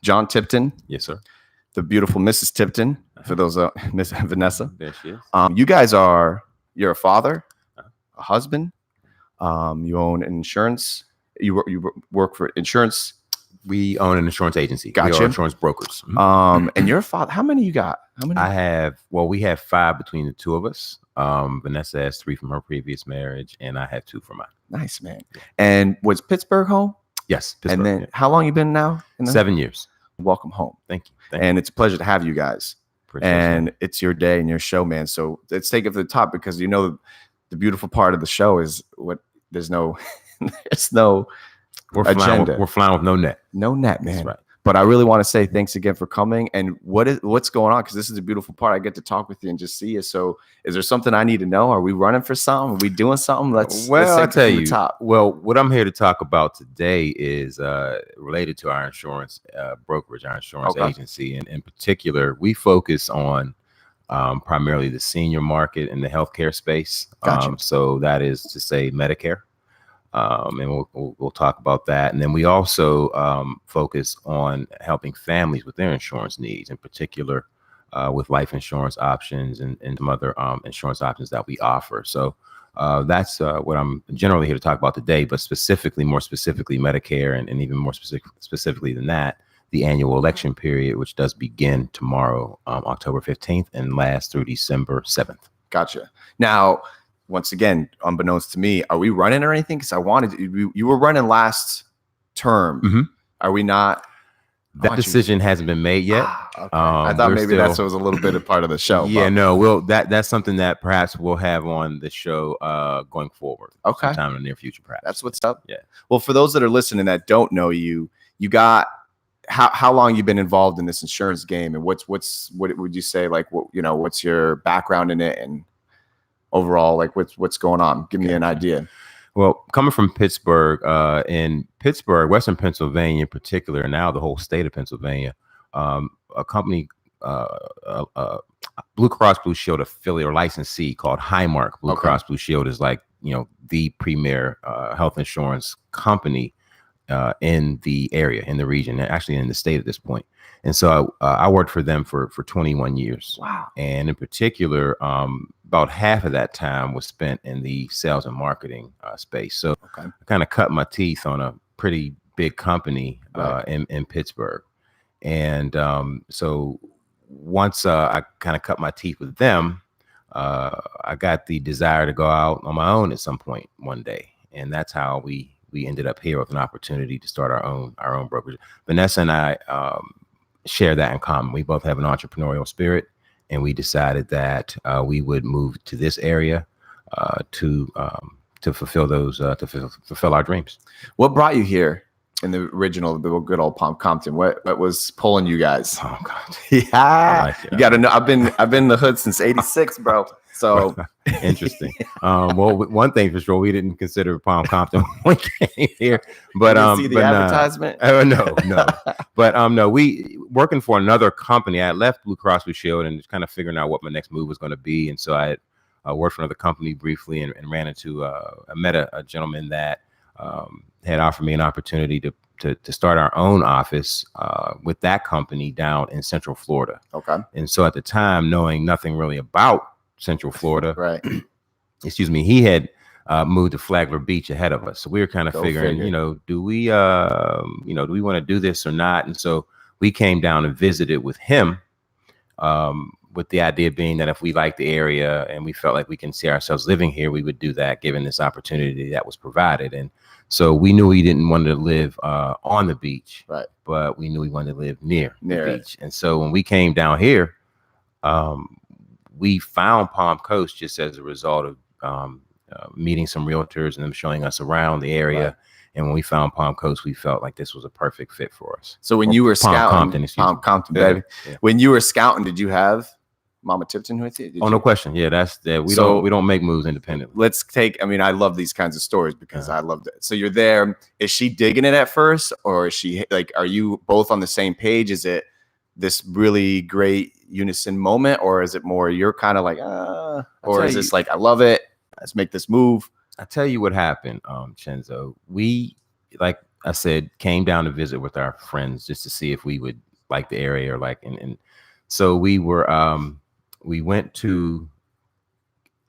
John Tipton, Yes, sir. the beautiful Mrs. Tipton, for those Miss Vanessa. There she is. You guys you're a father, Uh-huh. a husband. You own an insurance. You work for insurance. We own an insurance agency. We Gotcha. are insurance brokers. Mhm. And you're a father. How many you got? How many? We have 5 between the two of us. Vanessa has 3 from her previous marriage, and I have 2 from mine. Nice, man. And was Pittsburgh home? Yes, Pittsburgh. And then how long you been now? 7 years. Welcome home. Thank you. And it's a pleasure to have you guys. Appreciate it. It's your day and your show, man. So let's take it to the top, because the beautiful part of the show is there's no agenda. We're flying with no net. No net, man. That's right. But I really want to say thanks again for coming. And what's going on? Because this is a beautiful part. I get to talk with you and just see you. So is there something I need to know? Are we running for something? Are we doing something? Let's I'll tell you. Well, what I'm here to talk about today is related to our insurance brokerage, our insurance agency. And in particular, we focus on primarily the senior market and the healthcare space. Gotcha. So that is to say Medicare. And we'll talk about that. And then we also focus on helping families with their insurance needs, in particular with life insurance options and some other insurance options that we offer. So that's what I'm generally here to talk about today, but more specifically Medicare, and even more specifically than that, the annual election period, which does begin tomorrow, October 15th, and lasts through December 7th. Gotcha. Now, once again, unbeknownst to me, are we running or anything? Because you were running last term. Mm-hmm. Are we not? That decision hasn't been made yet. Okay. I thought maybe that was a little bit of part of the show. Yeah, no, that's something that perhaps we'll have on the show going forward. Okay. Sometime in the near future, perhaps. That's what's up. Yeah. Well, for those that are listening that don't know you got how long you've been involved in this insurance game, and what would you say, like, what's your background in it, and overall, like, what's going on? Give me an idea. Well, coming from Pittsburgh, in Pittsburgh, Western Pennsylvania in particular, and now the whole state of Pennsylvania, a company, Blue Cross Blue Shield affiliate or licensee called Highmark Blue Cross Blue Shield is like, the premier health insurance company in the area, in the region, actually in the state at this point. And so I worked for them for 21 years. Wow. And in particular, about half of that time was spent in the sales and marketing space. So I kind of cut my teeth on a pretty big company in Pittsburgh. And so once I kind of cut my teeth with them, I got the desire to go out on my own at some point one day. And that's how we ended up here with an opportunity to start our own brokerage. Vanessa and I share that in common. We both have an entrepreneurial spirit, and we decided that we would move to this area to fulfill fulfill our dreams. What brought you here in the good old Palm Compton? What was pulling you guys? Oh God, yeah, you got to know. I've been in the hood since '86, bro. So interesting. Well, one thing for sure, we didn't consider Palm Compton when we came here. But see the advertisement? No. But no, we working for another company. I left Blue Cross Blue Shield and just kind of figuring out what my next move was going to be. And so I worked for another company briefly and ran into I met a gentleman that had offered me an opportunity to start our own office with that company down in Central Florida. Okay. And so at the time, knowing nothing really about Central Florida, right? Excuse me. He had moved to Flagler Beach ahead of us, so we were kind of figuring, do we want to do this or not? And so we came down and visited with him, with the idea being that if we liked the area and we felt like we can see ourselves living here, we would do that, given this opportunity that was provided. And so we knew we didn't want to live on the beach, right? But we knew we wanted to live near the beach. And so when we came down here, we found Palm Coast just as a result of meeting some realtors and them showing us around the area. Right. And when we found Palm Coast, we felt like this was a perfect fit for us. So when you were scouting, Palm Compton, baby, when you were scouting, did you have Mama Tipton with you? No question. Yeah, that's that. We don't make moves independently. Let's take. I mean, I love these kinds of stories because I love it. So you're there. Is she digging it at first, or is she like? Are you both on the same page? Is it this really great unison moment, or is it more you're kind of like, or is this like, I love it, let's make this move? I tell you what happened, Chenzo. We, like I said, came down to visit with our friends just to see if we would like the area or like, and so we went to,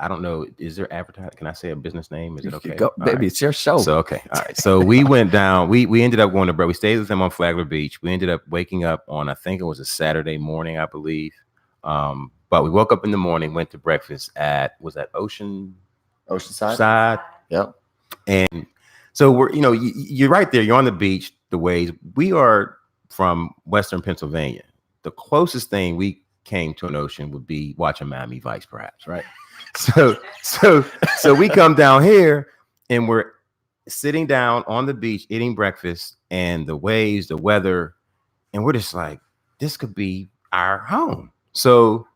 I don't know, is there advertising? Can I say a business name? Is it okay? Go, baby, right. It's your show. So, okay. All right. So we went down, we ended up going to, we stayed with them on Flagler Beach. We ended up waking up on, I think it was a Saturday morning, I believe. But we woke up in the morning, went to breakfast at, was that Oceanside? Yep. And so we're, you're right there. You're on the beach, the waves. We are from Western Pennsylvania. The closest thing we came to an ocean would be watching Miami Vice, perhaps, right? So we come down here and we're sitting down on the beach, eating breakfast, and the waves, the weather, and we're just like, this could be our home. So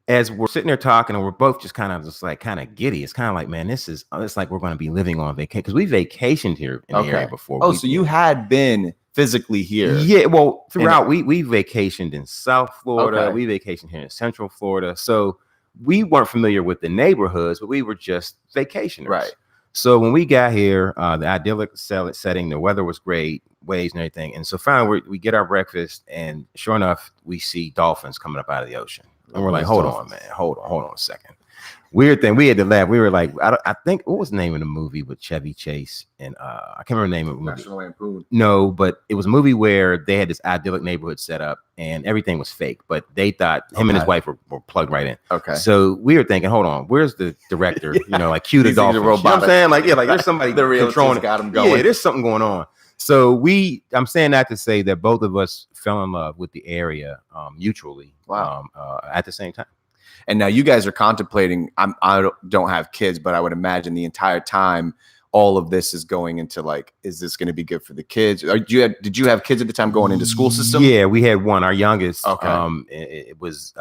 as we're sitting there talking, and we're both just kind of giddy. It's kind of like, man, it's like we're going to be living on vacation, because we vacationed here in the area before. Oh, so you had been physically here? Yeah, well, throughout we vacationed in South Florida. We vacationed here in Central Florida. So we weren't familiar with the neighborhoods, but we were just vacationers. Right. So when we got here, the idyllic setting, the weather was great, waves and everything. And so finally we get our breakfast, and sure enough, we see dolphins coming up out of the ocean. And we're like, hold on, man. Hold on a second. Weird thing. We had to laugh. We were like, I think, what was the name of the movie with Chevy Chase? And I can't remember the name of the movie. National Lampoon. No, but it was a movie where they had this idyllic neighborhood set up and everything was fake, but they thought him and his wife were plugged right in. Okay. So we were thinking, hold on, where's the director? Like cue the dolphins. You know what I'm saying? Like there's somebody the real controlling, got him going. Yeah, there's something going on. So I'm saying that to say that both of us fell in love with the area mutually. Wow. At the same time. And now you guys are contemplating, I don't have kids, but I would imagine the entire time all of this is going into like, is this going to be good for the kids? Did you have kids at the time going into school system? Yeah, we had one. Our youngest, okay. It was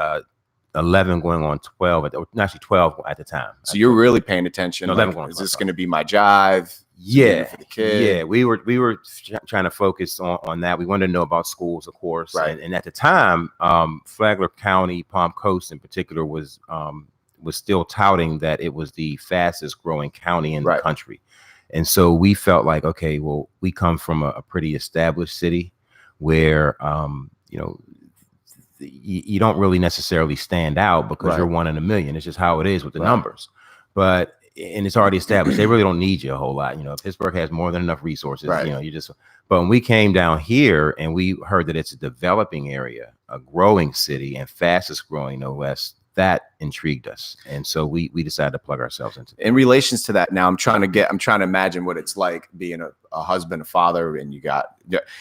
11 going on 12, actually 12 at the time. So you're really paying attention. No, 11 going is this going to be my jive? Yeah, for the kids? Yeah. We were trying to focus on that. We wanted to know about schools, of course. Right. And at the time, Flagler County, Palm Coast in particular, was still touting that it was the fastest growing county in the country. And so we felt like, okay, well, we come from a pretty established city where, you don't really necessarily stand out because you're one in a million. It's just how it is with the numbers. And it's already established. They really don't need you a whole lot. Pittsburgh has more than enough resources. But when we came down here and we heard that it's a developing area, a growing city, and fastest growing, no less, that intrigued us. And so we decided to plug ourselves into it. In relations to that, now I'm trying to imagine what it's like being a husband, a father, and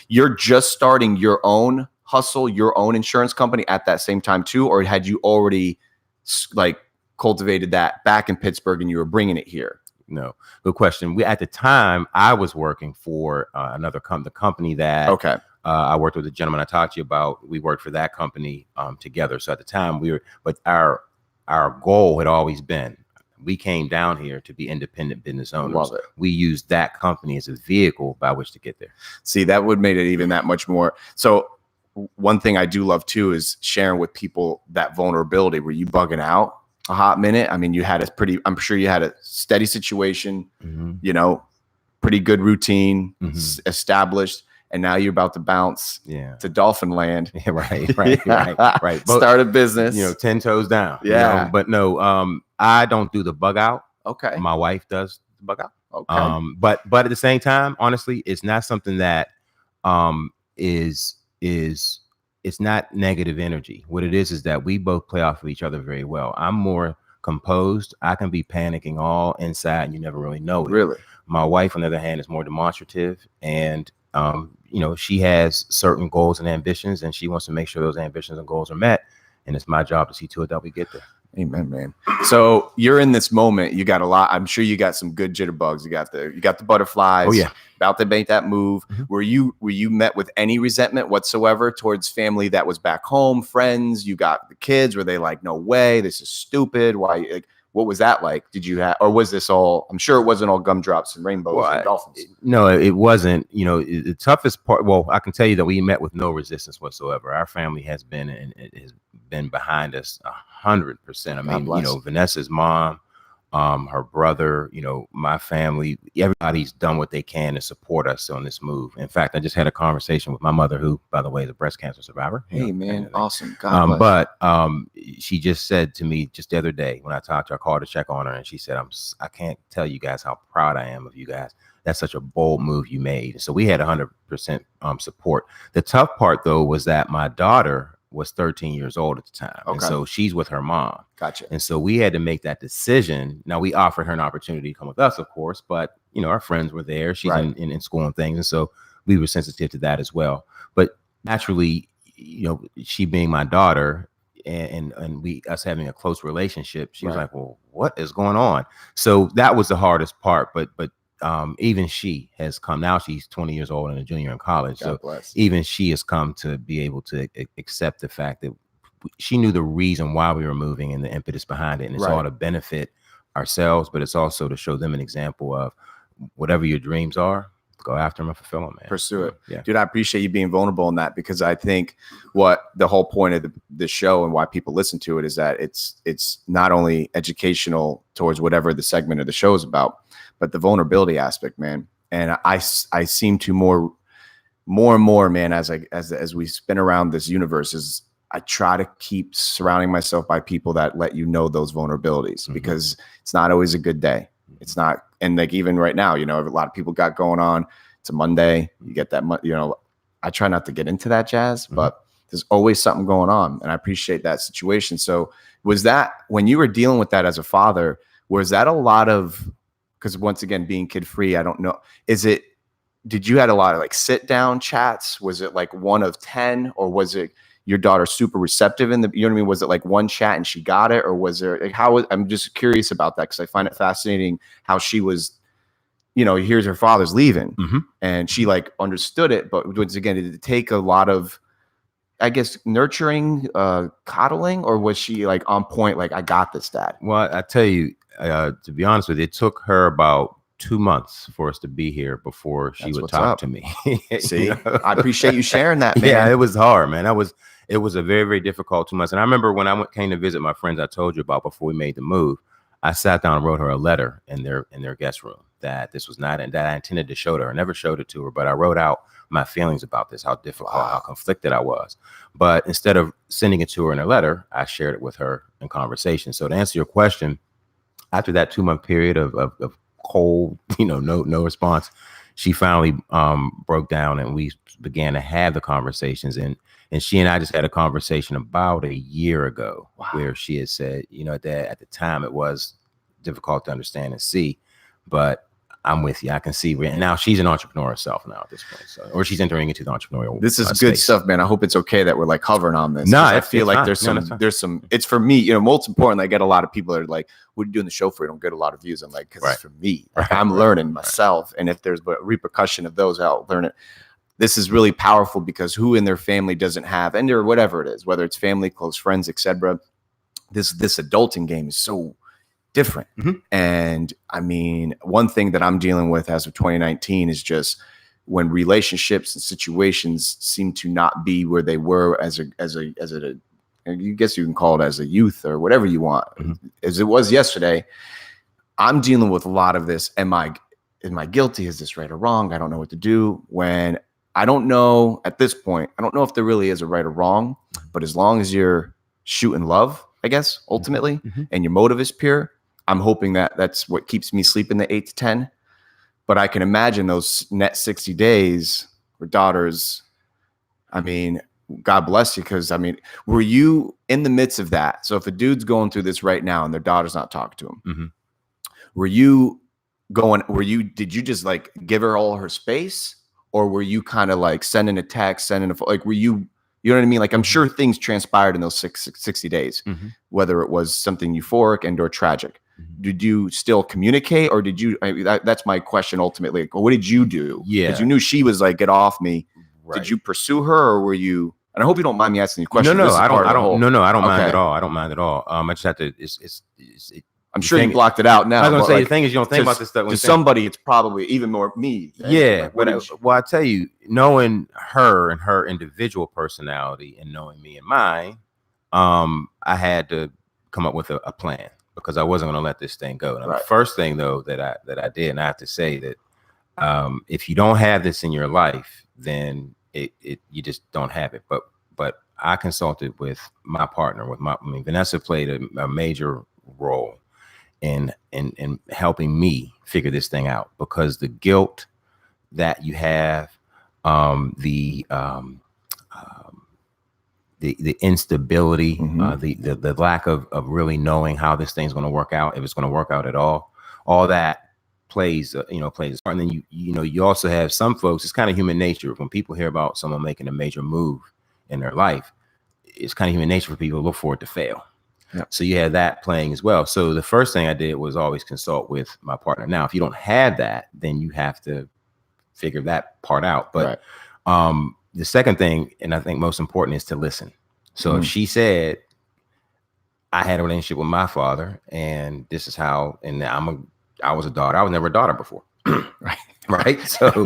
you're just starting your own hustle, your own insurance company at that same time too, or had you already cultivated that back in Pittsburgh and you were bringing it here? No, good question. At the time I was working for another company that I worked with, a gentleman I talked to you about. We worked for that company together. So at the time but our goal had always been, we came down here to be independent business owners. Love it. We used that company as a vehicle by which to get there. See, that would make it even that much more. So one thing I do love too is sharing with people that vulnerability. Were you bugging out a hot minute? I mean, I'm sure you had a steady situation, pretty good routine, established, and now you're about to bounce to dolphin land. Yeah, right. Start a business, 10 toes down. Yeah. But no, I don't do the bug out. Okay. My wife does the bug out. Okay. But at the same time, honestly, it's not something that it's not negative energy. What it is that we both play off of each other very well. I'm more composed. I can be panicking all inside and you never really know it. Really? My wife, on the other hand, is more demonstrative, and she has certain goals and ambitions, and she wants to make sure those ambitions and goals are met. And it's my job to see to it that we get there. Amen, man. So you're in this moment. You got a lot. I'm sure you got some good jitterbugs. You got the butterflies. Oh yeah. About to make that move. Mm-hmm. Were you met with any resentment whatsoever towards family that was back home, friends? You got the kids. Were they like, no way, this is stupid? Why? What was that like? Did you have, or was this all? I'm sure it wasn't all gumdrops and rainbows and dolphins. No, it wasn't. The toughest part. Well, I can tell you that we met with no resistance whatsoever. Our family has been and it has been behind us 100%. I mean, Vanessa's mom, her brother, my family, everybody's done what they can to support us on this move. In fact, I just had a conversation with my mother, who, by the way, is a breast cancer survivor. Hey, man, awesome. God bless. But she just said to me just the other day when I talked to her, I called to check on her, and she said, I can't tell you guys how proud I am of you guys. That's such a bold move you made. So we had 100% support. The tough part, though, was that my daughter was 13 years old at the time. Okay. And so she's with her mom. Gotcha. And so we had to make that decision. Now, we offered her an opportunity to come with us, of course, but, our friends were there. She's in school and things. And so we were sensitive to that as well. But naturally, she being my daughter and us having a close relationship, she was like, well, what is going on? So that was the hardest part. But even she has come. Now she's 20 years old and a junior in college. God bless. Even she has come to be able to accept the fact that she knew the reason why we were moving and the impetus behind it. And it's all to benefit ourselves, but it's also to show them an example of whatever your dreams are, go after them and fulfill them, man. Pursue it. Yeah. Dude, I appreciate you being vulnerable in that, because I think what the whole point of the show and why people listen to it is that it's not only educational towards whatever the segment of the show is about, but the vulnerability aspect, man. And I seem to more and more, man, as we spin around this universe, is I try to keep surrounding myself by people that let you know those vulnerabilities, because it's not always a good day. It's not. And like, even right now, a lot of people got going on. It's a Monday. You get that, I try not to get into that jazz, but there's always something going on. And I appreciate that situation. So was that, when you were dealing with that as a father, was that a lot of, because once again, being kid free, I don't know. Did you had a lot of like sit down chats? Was it like 1 of 10, or was it your daughter super receptive in the, was it like one chat and she got it? Or was there like, I'm just curious about that, because I find it fascinating how she was, here's her father's leaving and she like understood it. But once again, did it take a lot of, I guess, nurturing, coddling, or was she like on point? Like, I got this, Dad. Well, I tell you, to be honest with you, it took her about 2 months for us to be here before she would talk to me. See, I appreciate you sharing that, man. Yeah, it was hard, man. It was a very, very difficult 2 months. And I remember when I came to visit my friends I told you about before we made the move, I sat down and wrote her a letter in their guest room that this was not, and that I intended to show to her. I never showed it to her, but I wrote out my feelings about this, how difficult, how conflicted I was. But instead of sending it to her in a letter, I shared it with her in conversation. So to answer your question, after that 2-month period of cold, no response, she finally broke down, and we began to have the conversations. And she and I just had a conversation about a year ago where she had said, that at the time it was difficult to understand and see, but I'm with you. I can see. And now she's an entrepreneur herself now at this point, or she's entering into the entrepreneurial. This is good stuff, man. I hope it's okay that we're like hovering on this. No, I feel like there's some. It's for me. Most importantly, I get a lot of people that are like, "What are you doing the show for?" I don't get a lot of views. I'm like, because it's for me. Like, I'm learning myself, and if there's a repercussion of those, I'll learn it. This is really powerful, because who in their family doesn't have, and or whatever it is, whether it's family, close friends, etc. This adulting game is so different. And I mean, one thing that I'm dealing with as of 2019 is just when relationships and situations seem to not be where they were as a I guess you can call it as a youth or whatever you want, as it was yesterday. I'm dealing with a lot of this. Am I guilty? Is this right or wrong? I don't know what to do. When I don't know at this point, I don't know if there really is a right or wrong, but as long as you're shooting love, I guess, ultimately, and your motive is pure, I'm hoping that that's what keeps me sleeping the 8 to 10. But I can imagine those net 60 days for daughters. I mean, God bless you. Because I mean, were you in the midst of that? So if a dude's going through this right now and their daughter's not talking to him, did you just like give her all her space? Or were you kind of like sending a text, were you know what I mean? Like, I'm sure things transpired in those 60 days, whether it was something euphoric and or tragic. Did you still communicate, or did you, that's my question ultimately. Like, what did you do? Yeah. Because you knew she was like, get off me. Right. Did you pursue her, or were you, and I hope you don't mind me asking you questions. No, I don't mind at all. I don't mind at all. I just have to, I'm sure you blocked it out now. I was going to say, the thing is, you don't think about this stuff. To somebody, it's probably even more me. Yeah. Well, I tell you, knowing her and her individual personality and knowing me and mine, I had to come up with a plan. because I wasn't going to let this thing go. Now, Right. the first thing though that I did, and I have to say that if you don't have this in your life, then you just don't have it. But I consulted with my partner, Vanessa played a major role in helping me figure this thing out, because the guilt that you have, the instability, the lack of really knowing how this thing's going to work out, if it's going to work out at all that plays a part. And then you also have some folks, it's kind of human nature, when people hear about someone making a major move in their life, it's kind of human nature for people to look for it to fail. Yep. So you have that playing as well. So the first thing I did was always consult with my partner. Now, if you don't have that, then you have to figure that part out. But the second thing, and I think most important, is to listen. So if she said, I had a relationship with my father, and this is how, and I was a daughter. I was never a daughter before. Right. So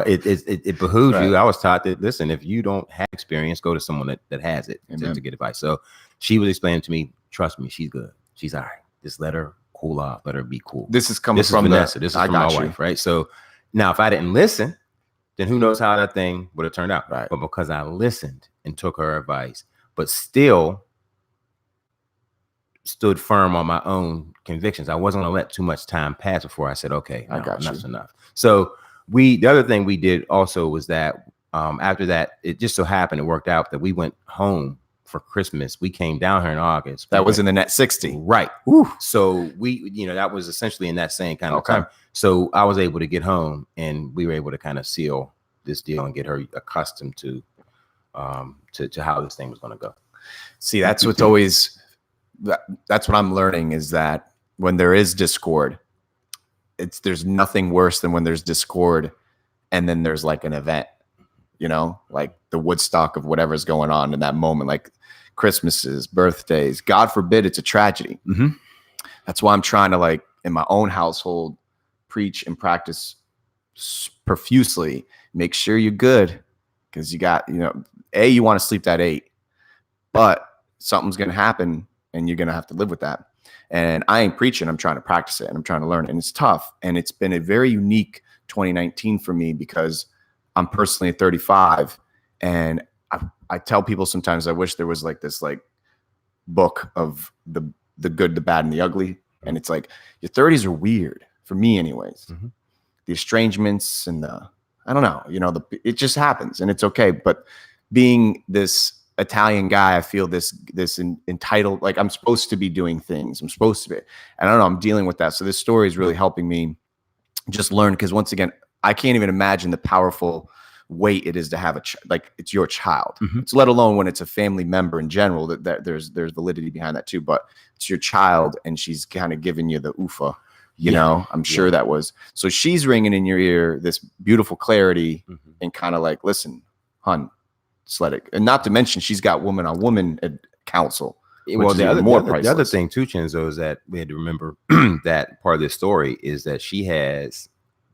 it behooves you. I was taught that, listen, if you don't have experience, go to someone that has it to get advice. So she was explaining to me, trust me, she's good. She's all right. Just let her cool off. Let her be cool. This is coming from Vanessa. This is from my wife. Right. So now if I didn't listen, then who knows how that thing would have turned out. Right. But because I listened and took her advice, but still stood firm on my own convictions, I wasn't going to let too much time pass before I said, okay, no, enough's enough. So the other thing we did also was that after that, it just so happened, it worked out that we went home for Christmas. We came down here in August. That was in the net 60. Right. Woo. So that was essentially in that same kind of time. So I was able to get home, and we were able to kind of seal this deal and get her accustomed to how this thing was going to go. See, that's what's always, that's what I'm learning, is that when there is discord, there's nothing worse than when there's discord and then there's like an event, like the Woodstock of whatever's going on in that moment, like Christmases, birthdays. God forbid it's a tragedy. That's why I'm trying to, like, in my own household, preach and practice profusely. Make sure you're good, because you got, you want to sleep that 8, but something's going to happen and you're going to have to live with that. And I ain't preaching. I'm trying to practice it, and I'm trying to learn it. And it's tough. And it's been a very unique 2019 for me, because I'm personally 35. And I tell people sometimes I wish there was like this like book of the good, the bad, and the ugly. And it's like, your 30s are weird for me anyways. The estrangements and I don't know, it just happens, and it's okay. But being this Italian guy, I feel this entitled, like I'm supposed to be doing things. I'm supposed to be. And I don't know, I'm dealing with that. So this story is really helping me just learn, because once again, I can't even imagine the powerful weight it is to have like it's your child. It's let alone when it's a family member in general, that there's validity behind that too. But it's your child, and she's kind of giving you the oofa, I'm sure that was. So she's ringing in your ear this beautiful clarity, and kind of like, listen, hun, just let it. And not to mention, she's got woman on woman counsel. Well, the other thing too, Chenzo, is that we had to remember that part of this story is that she has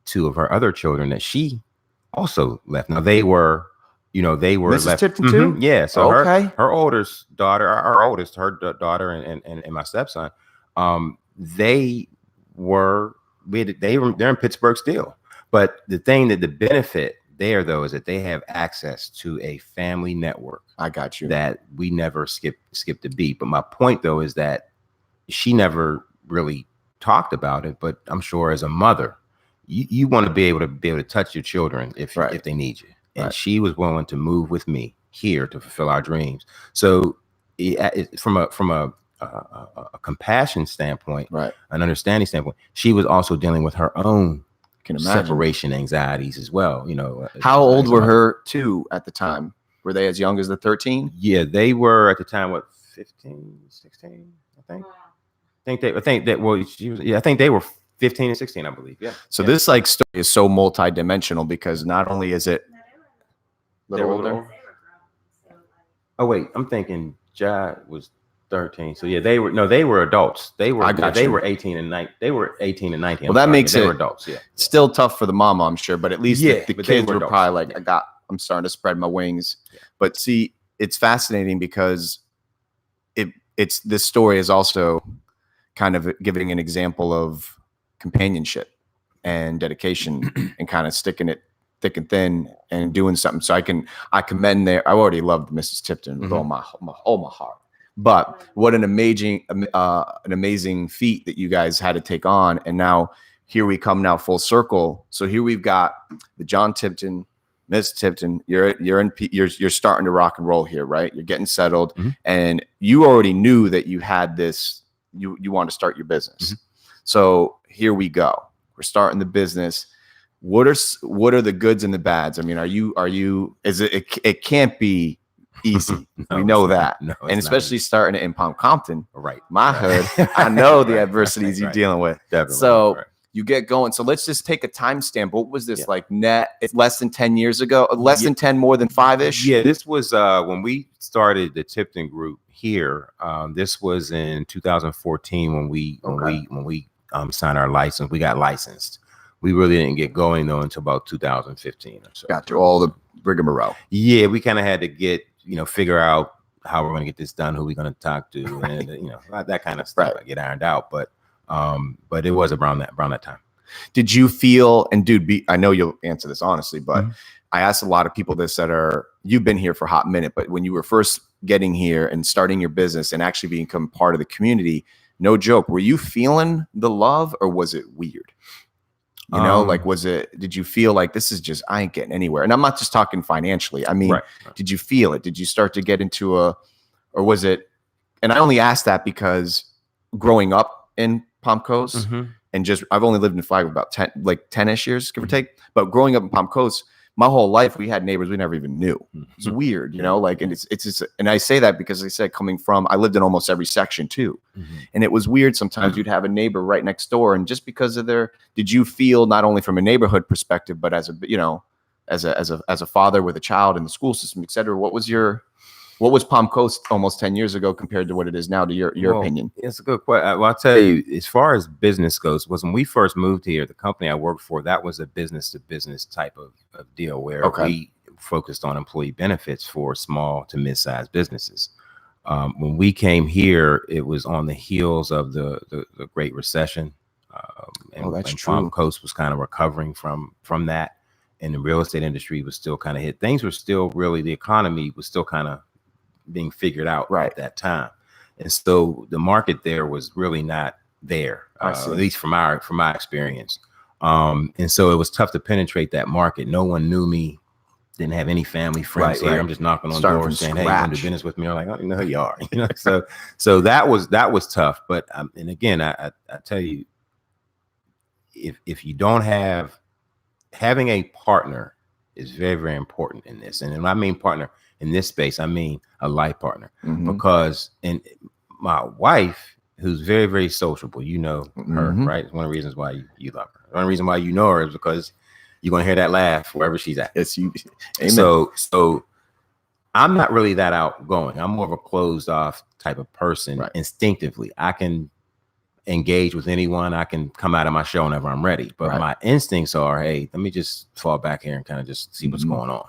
2 of her other children that she also left. Now they were Mrs. left. Tipton too? Yeah. So her oldest daughter, her daughter and my stepson, they're in Pittsburgh still. But the thing that the benefit there though is that they have access to a family network. I got you. That we never skipped a beat. But my point though is that she never really talked about it. But I'm sure as a mother, you want to be able to touch your children if they need you. And she was willing to move with me here to fulfill our dreams. So from a compassion standpoint, an understanding standpoint, she was also dealing with her own separation anxieties as well. How old were her 2 at the time? Were they as young as the 13? Yeah, they were at the time, 15, 16, I think. I think they were 15 and 16, I believe. Yeah. So this like story is so multidimensional, because not only is it a little older. Oh wait, I'm thinking Ja was 13. So yeah, they were adults. They were 18 and 19. They were 18 and 19. Well, that makes they were adults. Yeah. Still tough for the mama, I'm sure, but at least the kids were probably like, I'm starting to spread my wings. Yeah. But see, it's fascinating because it's this story is also kind of giving an example of companionship and dedication and kind of sticking it thick and thin and doing something. So I commend there. I already loved Mrs. Tipton with all my heart. But what an amazing feat that you guys had to take on. And now here we come now full circle. So here we've got the John Tipton, Miss Tipton. You're starting to rock and roll here, right? You're getting settled, and you already knew that you had this. You want to start your business. So here we go. We're starting the business. What are the goods and the bads? I mean, it can't be easy. No, we know that. No, and especially starting it in Palm Compton, right? My hood. I know the adversities you're dealing with. Definitely. So you get going. So let's just take a timestamp. What was this like net? It's less than 10 years ago, less than 10, more than 5-ish. Yeah, this was when we started the Tipton group here. This was in 2014 when we signed our license. We got licensed. We really didn't get going though until about 2015 or so. Got through all the rigmarole. Yeah, we kind of had to figure out how we're going to get this done, who we're going to talk to, and that kind of stuff. Get ironed out, but it was around that time. Did you feel, and dude, I know you'll answer this honestly, but I asked a lot of people this you've been here for a hot minute, but when you were first getting here and starting your business and actually becoming part of the community, no joke, were you feeling the love or was it weird? Did you feel like this is just, I ain't getting anywhere? And I'm not just talking financially. I mean, Did you feel it? Did you start to get into or was it, and I only asked that because growing up in Palm Coast and I've only lived in Flagler about 10-ish years, give or take. But growing up in Palm Coast, my whole life, we had neighbors we never even knew. It's weird, and it's just, and I say that because I said I lived in almost every section too. And it was weird. Sometimes you'd have a neighbor right next door. And just because of did you feel not only from a neighborhood perspective, but as a father with a child in the school system, et cetera, what was Palm Coast almost 10 years ago compared to what it is now, to your opinion? It's a good question. Well, I'll tell you, as far as business goes, when we first moved here, the company I worked for, that was a business to business type of deal where we focused on employee benefits for small to mid-sized businesses. When we came here, it was on the heels of the Great Recession. And true. Palm Coast was kind of recovering from that. And the real estate industry was still kind of hit. Things were still the economy was still kind of being figured out at that time. And so the market there was really not there, at least from my experience. And so it was tough to penetrate that market. No one knew me, didn't have any family friends here. I'm just knocking on doors saying, "Hey, you want to do business with me?" I'm like, "I don't even know who you are." So that was tough. But and again, I tell you, if you don't having a partner is very, very important in this. And when I mean partner in this space, I mean a life partner, because my wife, who's very, very sociable, her, right? It's one of the reasons why you love her. One reason why you know her is because you're going to hear that laugh wherever she's at. Yes, you. Amen. So I'm not really that outgoing. I'm more of a closed off type of person. Instinctively, I can engage with anyone. I can come out of my shell whenever I'm ready. But my instincts are, hey, let me just fall back here and kind of just see what's going on.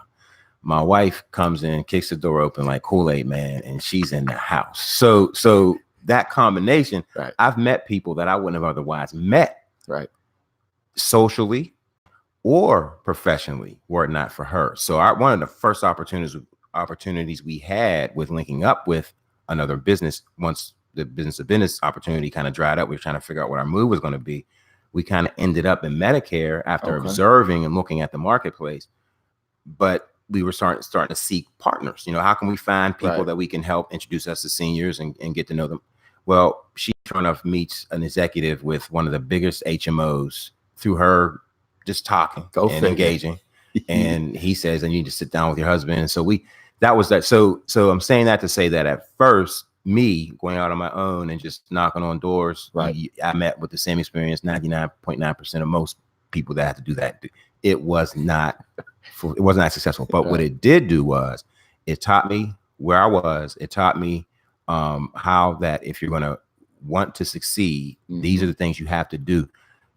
My wife comes in, kicks the door open like Kool-Aid Man, and she's in the house. So that combination, I've met people that I wouldn't have otherwise met, socially or professionally, were it not for her. So one of the first opportunities we had with linking up with another business, once the business opportunity kind of dried up, we were trying to figure out what our move was going to be. We kind of ended up in Medicare after observing and looking at the marketplace. But we were starting to seek partners. How can we find people that we can help introduce us to seniors and get to know them? Well, she sure enough meets an executive with one of the biggest HMOs through her just talking and engaging. And he says, "I need to sit down with your husband." And so that was that. So I'm saying that to say that at first, me going out on my own and just knocking on doors, I met with the same experience 99.9% of most people that had to do that. It wasn't that successful. But what it did do was it taught me where I was. It taught me how that if you're going to want to succeed, these are the things you have to do.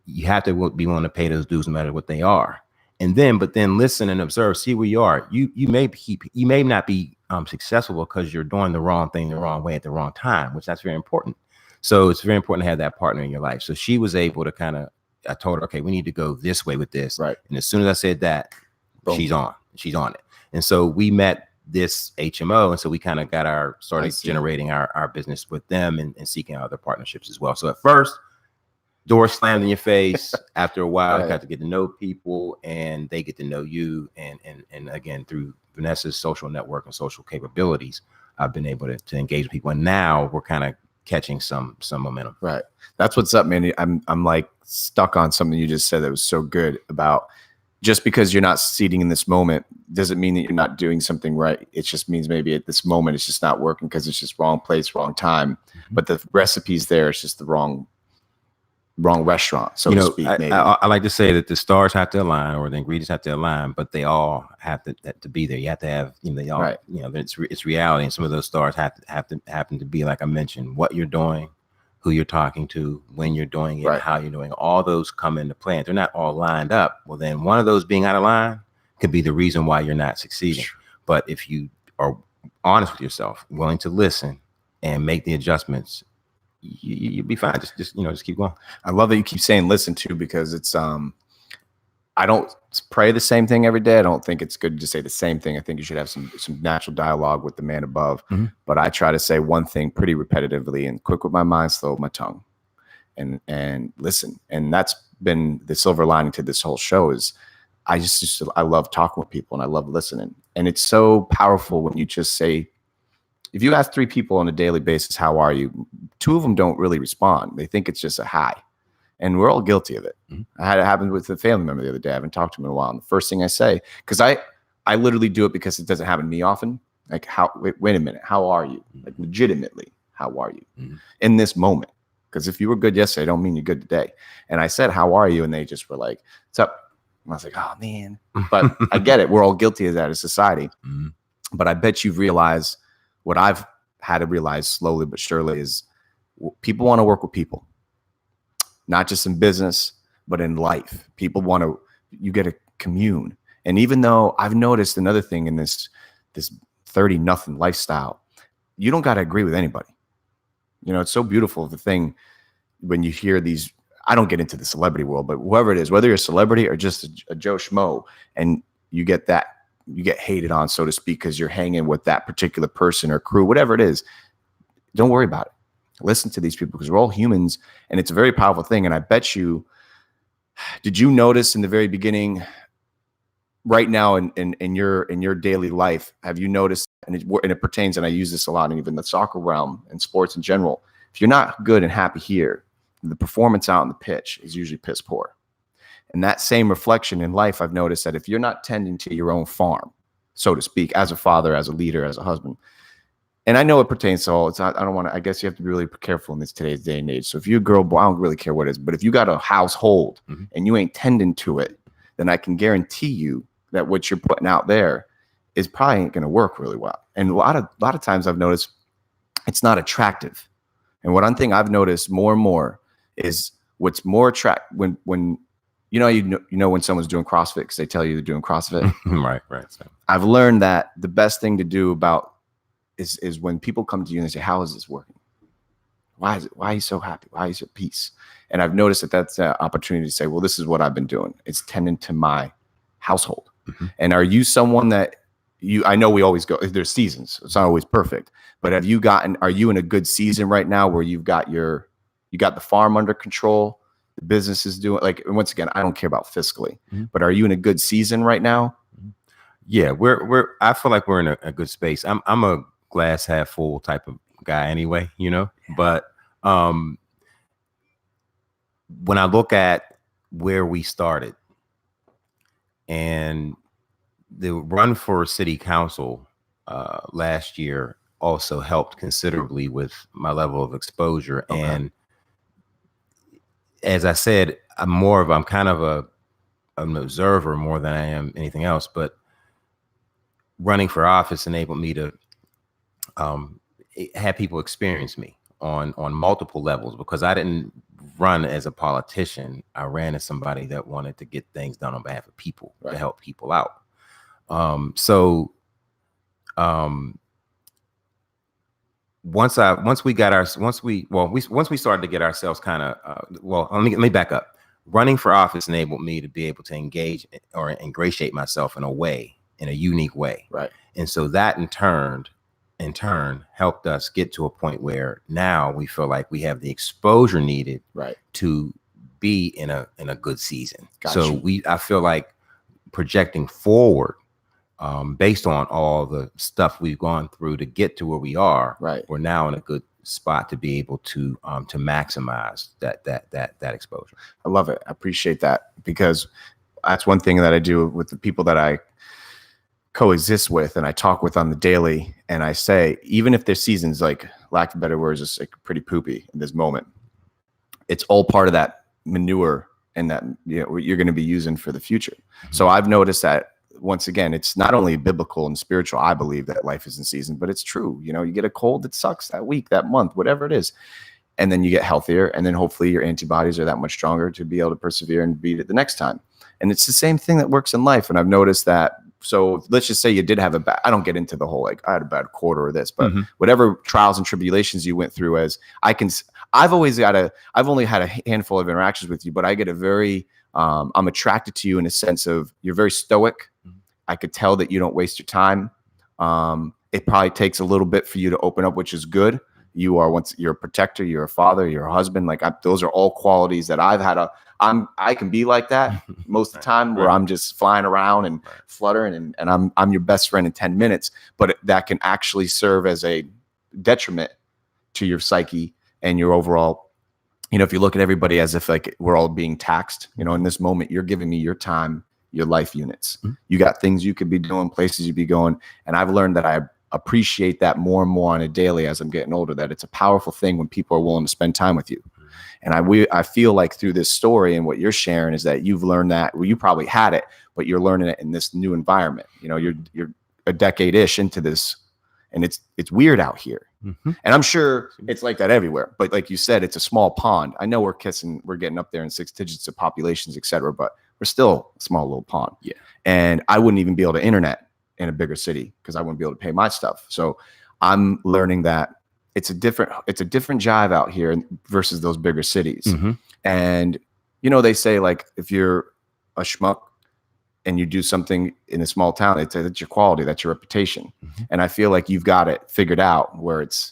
You have to be willing to pay those dues no matter what they are. But then listen and observe, see where you are. You may not be successful because you're doing the wrong thing the wrong way at the wrong time, which that's very important. So it's very important to have that partner in your life. So she was able to I told her, okay, we need to go this way with this. Right. And as soon as I said that, Boom. she's on it. And so we met this HMO. And so we kind of started generating our business with them and seeking other partnerships as well. So at first, door slammed in your face. After a while, I got to get to know people and they get to know you. And again, through Vanessa's social network and social capabilities, I've been able to engage with people. And now we're kind of catching some momentum. Right. That's what's up, man. I'm like stuck on something you just said that was so good about just because you're not succeeding in this moment doesn't mean that you're not doing something right. It just means maybe at this moment it's just not working because it's just wrong place, wrong time. But the recipe's there. It's just the wrong restaurant, so to speak. Maybe. I like to say that the stars have to align or the ingredients have to align, but they all have to be there. You have to have, they all, right. It's reality. And some of those stars have to happen to be, like I mentioned, what you're doing, who you're talking to, when you're doing it, how you're doing it. All those come into play. And they're not all lined up. Well, then one of those being out of line could be the reason why you're not succeeding. But if you are honest with yourself, willing to listen and make the adjustments, you'll be fine. Just keep going. I love that you keep saying listen to, because it's I don't pray the same thing every day. I don't think it's good to say the same thing. I think you should have some natural dialogue with the man above. But I try to say one thing pretty repetitively and quick with my mind, slow with my tongue, and listen. And that's been the silver lining to this whole show is I love talking with people and I love listening. And it's so powerful when you just say, if you ask 3 people on a daily basis, how are you? 2 of them don't really respond. They think it's just a hi. And we're all guilty of it. I had it happen with a family member the other day. I haven't talked to him in a while. And the first thing I say, because I literally do it because it doesn't happen to me often. Like, wait a minute. How are you? Like, legitimately, how are you in this moment? Because if you were good yesterday, I don't mean you're good today. And I said, how are you? And they just were like, what's up? And I was like, oh, man. But I get it. We're all guilty of that as society. But I bet you've realized what I've had to realize slowly but surely is people want to work with people. Not just in business, but in life. People you get to commune. And even though I've noticed another thing in this 30-0 lifestyle, you don't got to agree with anybody. It's so beautiful, the thing when you hear these, I don't get into the celebrity world, but whoever it is, whether you're a celebrity or just a Joe Schmo, and you get hated on, so to speak, because you're hanging with that particular person or crew, whatever it is, don't worry about it. Listen to these people because we're all humans and it's a very powerful thing. And I bet you, did you notice in the very beginning, right now in your daily life, have you noticed, and it pertains, and I use this a lot in even the soccer realm and sports in general, if you're not good and happy here, the performance out on the pitch is usually piss poor. And that same reflection in life, I've noticed that if you're not tending to your own farm, so to speak, as a father, as a leader, as a husband, and I know it pertains to all. It's not. I don't want to. I guess you have to be really careful in today's day and age. So if you're a girl, boy, I don't really care what it is. But if you got a household and you ain't tending to it, then I can guarantee you that what you're putting out there is probably ain't going to work really well. And a lot of times I've noticed it's not attractive. And one thing I've noticed more and more is what's more attractive when when someone's doing CrossFit because they tell you they're doing CrossFit. Right. So I've learned that the best thing to do is when people come to you and they say, how is this working? Why are you so happy? Why is you at peace? And I've noticed that that's an opportunity to say, well, this is what I've been doing. It's tending to my household. And are you someone that I know we always go, there's seasons. It's not always perfect, but are you in a good season right now where you got the farm under control? The business is doing, like, once again, I don't care about fiscally, but are you in a good season right now? Yeah, I feel like we're in a good space. I'm a glass half full type of guy anyway, but when I look at where we started and the run for city council last year also helped considerably with my level of exposure. Okay. And as I said, I'm kind of an observer more than I am anything else, but running for office enabled me to have people experience me on multiple levels, because I didn't run as a politician. I ran as somebody that wanted to get things done on behalf of people, to help people out. once we started to get ourselves kind of let me back up. Running for office enabled me to be able to engage or ingratiate myself in a unique way. Right. And so that in turn helped us get to a point where now we feel like we have the exposure needed to be in a good season. Gotcha. So I feel like projecting forward, based on all the stuff we've gone through to get to where we are, we're now in a good spot to be able to maximize that exposure. I love it. I appreciate that, because that's one thing that I do with the people that I coexist with and I talk with on the daily. And I say, even if their season's, like, lack of better words, is like pretty poopy in this moment, it's all part of that manure and that, you know, you're going to be using for the future. Mm-hmm. So I've noticed that, once again, it's not only biblical and spiritual, I believe, that life is in season, but it's true. You know, you get a cold, it sucks that week, that month, whatever it is. And then you get healthier. And then hopefully your antibodies are that much stronger to be able to persevere and beat it the next time. And it's the same thing that works in life. And I've noticed that. So let's just say you did have I don't get into the whole, like, I had a bad quarter or this, but whatever trials and tribulations you went through, I've only had a handful of interactions with you, but I get a very, I'm attracted to you in a sense of you're very stoic. I could tell that you don't waste your time. It probably takes a little bit for you to open up, which is good. You're a protector, you're a father, you're a husband. Like, those are all qualities that I've had I can be like that most of the time, where I'm just flying around and fluttering and I'm your best friend in 10 minutes, but that can actually serve as a detriment to your psyche and your overall, you know, if you look at everybody as if, like, we're all being taxed, you know, in this moment, you're giving me your time, your life units. You got things you could be doing, places you'd be going. And I've learned that I appreciate that more and more on a daily as I'm getting older, that it's a powerful thing when people are willing to spend time with you. And I feel like through this story and what you're sharing is that you've learned that, well, you probably had it, but you're learning it in this new environment. You know, you're a decade-ish into this, and it's weird out here. And I'm sure it's like that everywhere. But like you said, it's a small pond. I know we're getting up there in 6 digits of populations, et cetera, but we're still a small little pond. Yeah. And I wouldn't even be able to internet in a bigger city because I wouldn't be able to pay my stuff. So I'm learning that it's a different jive out here versus those bigger cities. And, you know, they say, like, if you're a schmuck and you do something in a small town, it's your quality, that's your reputation. And I feel like you've got it figured out where it's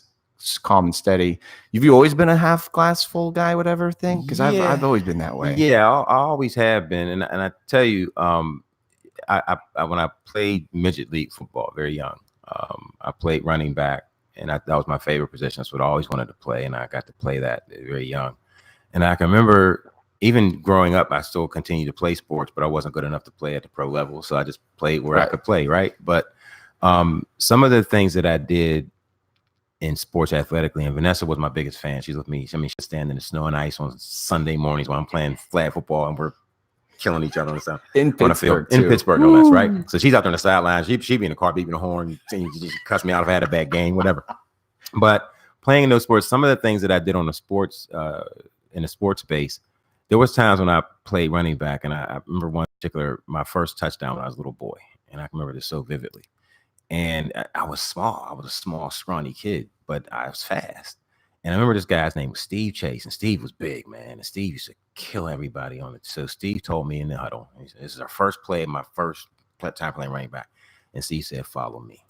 calm and steady. Have you always been a half glass full guy, whatever thing? Because I've always been that way. Yeah, I always have been. And I tell you, I when I played midget league football very young, I played running back. And that was my favorite position. That's what I always wanted to play. And I got to play that very young. And I can remember, even growing up, I still continued to play sports, but I wasn't good enough to play at the pro level. So I just played where I could play, right? But some of the things that I did in sports athletically, and Vanessa was my biggest fan. She's with me. I mean, she'll stand in the snow and ice on Sunday mornings while I'm playing flag football and we're killing each other on the side. In Pittsburgh, in Pittsburgh, no less, right? So she's out there on the sidelines. She'd be in the car beeping the horn. She just cuss me out if I had a bad game, whatever. But playing in those sports, some of the things that I did on the sports, in the sports space, there was times when I played running back, and I remember my first touchdown when I was a little boy, and I can remember this so vividly. And I was small. I was a small, scrawny kid, but I was fast. And I remember this guy's name was Steve Chase, and Steve was big, man. And Steve used to kill everybody on it. So Steve told me in the huddle, he said, "This is our first play, my first time playing running back." And Steve said, "Follow me."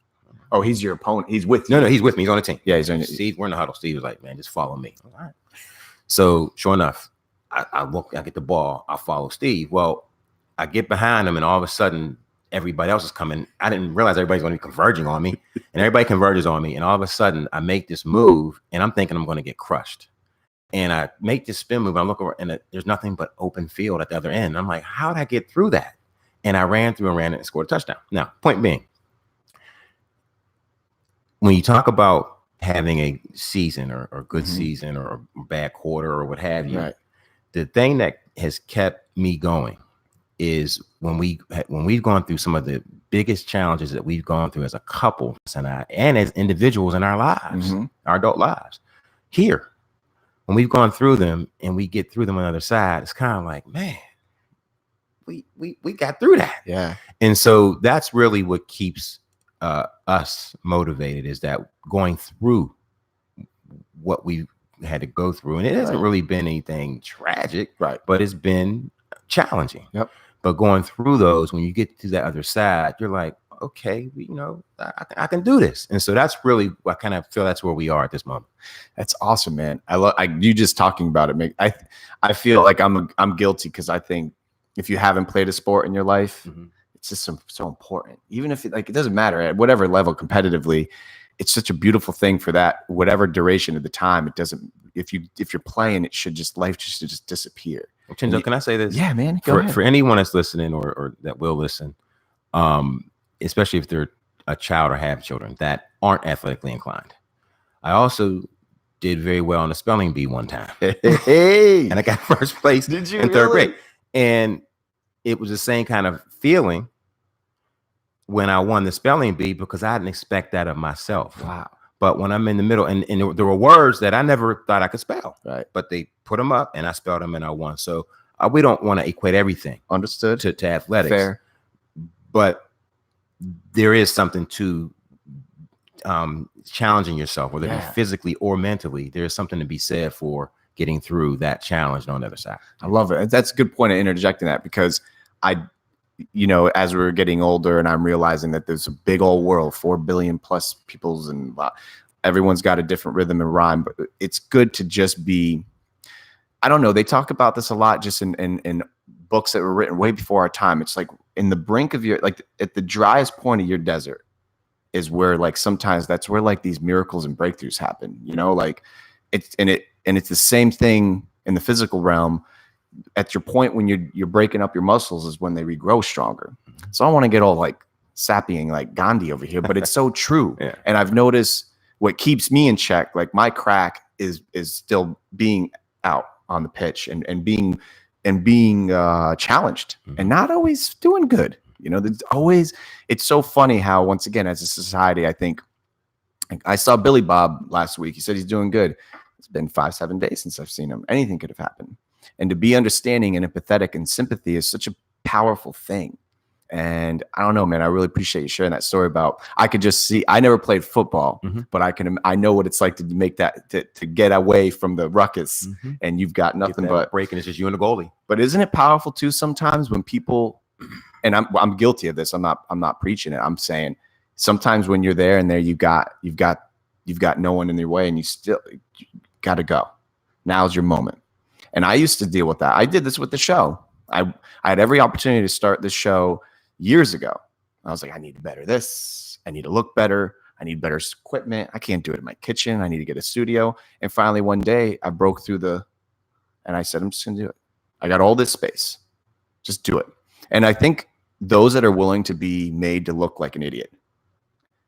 Oh, he's your opponent. He's with you. No, he's with me. He's on the team. Yeah, he's on. Steve, we're in the huddle. Steve was like, "Man, just follow me." All right. So sure enough, I get the ball. I follow Steve. Well, I get behind him, and all of a sudden, everybody else is coming. I didn't realize everybody's going to be converging on me, and everybody converges on me. And all of a sudden, I make this move, and I'm thinking I'm going to get crushed. And I make this spin move. And I look over, and there's nothing but open field at the other end. And I'm like, how did I get through that? And I ran through and ran it and scored a touchdown. Now, point being, when you talk about having a season or good season or a bad quarter or what have you, the thing that has kept me going is when we've gone through some of the biggest challenges that we've gone through as a couple and as individuals in our lives, our adult lives. Here, when we've gone through them and we get through them on the other side, it's kind of like, man, we got through that. Yeah. And so that's really what keeps us motivated, is that going through what we had to go through, and it hasn't really been anything tragic, right? But it's been challenging. Yep. But going through those, when you get to that other side, you're like, okay, I can do this. And so that's really, I kind of feel that's where we are at this moment. That's awesome, man. I love you just talking about it. I feel like I'm guilty because I think if you haven't played a sport in your life, it's just so important. Even if it doesn't matter at whatever level competitively, it's such a beautiful thing for that whatever duration of the time. It doesn't. If you're playing, it should life should just disappear. Chenzo, can I say this? Yeah, man. Go ahead. For anyone that's listening or that will listen, especially if they're a child or have children that aren't athletically inclined. I also did very well on the spelling bee one time. Hey, and I got first place in third grade. And it was the same kind of feeling when I won the spelling bee because I didn't expect that of myself. Wow. But when I'm in the middle, and there were words that I never thought I could spell. Right. But they put them up and I spelled them and I won. So we don't want to equate everything. Understood. To athletics. Fair. But there is something to challenging yourself, whether it be physically or mentally. There's something to be said for getting through that challenge on the other side. I love it. That's a good point of interjecting that because as we're getting older and I'm realizing that there's a big old world, 4 billion plus peoples, and everyone's got a different rhythm and rhyme, but it's good to just be, I don't know. They talk about this a lot just in books that were written way before our time. It's like in the brink of at the driest point of your desert is where sometimes that's where these miracles and breakthroughs happen, it's the same thing in the physical realm. At your point when you're breaking up your muscles is when they regrow stronger. So I don't want to get all sappy and Gandhi over here, but it's so true. Yeah. And I've noticed what keeps me in check, my crack is still being out on the pitch and being challenged and not always doing good. It's so funny how once again, as a society, I think I saw Billy Bob last week. He said he's doing good. It's been 5-7 days since I've seen him. Anything could have happened. And to be understanding and empathetic and sympathy is such a powerful thing. And I don't know, man, I really appreciate you sharing that story about, I could just see, I never played football, but I know what it's like to make that, to get away from the ruckus and you've got nothing but breaking. It's just you and the goalie. But isn't it powerful too sometimes when people, and I'm guilty of this. I'm not preaching it. I'm saying sometimes when you're there and there, you've got no one in your way and you got to go. Now's your moment. And I used to deal with that. I did this with the show. I had every opportunity to start this show years ago. I was like, I need to better this. I need to look better. I need better equipment. I can't do it in my kitchen. I need to get a studio. And finally, one day, I broke through and I said, I'm just going to do it. I got all this space. Just do it. And I think those that are willing to be made to look like an idiot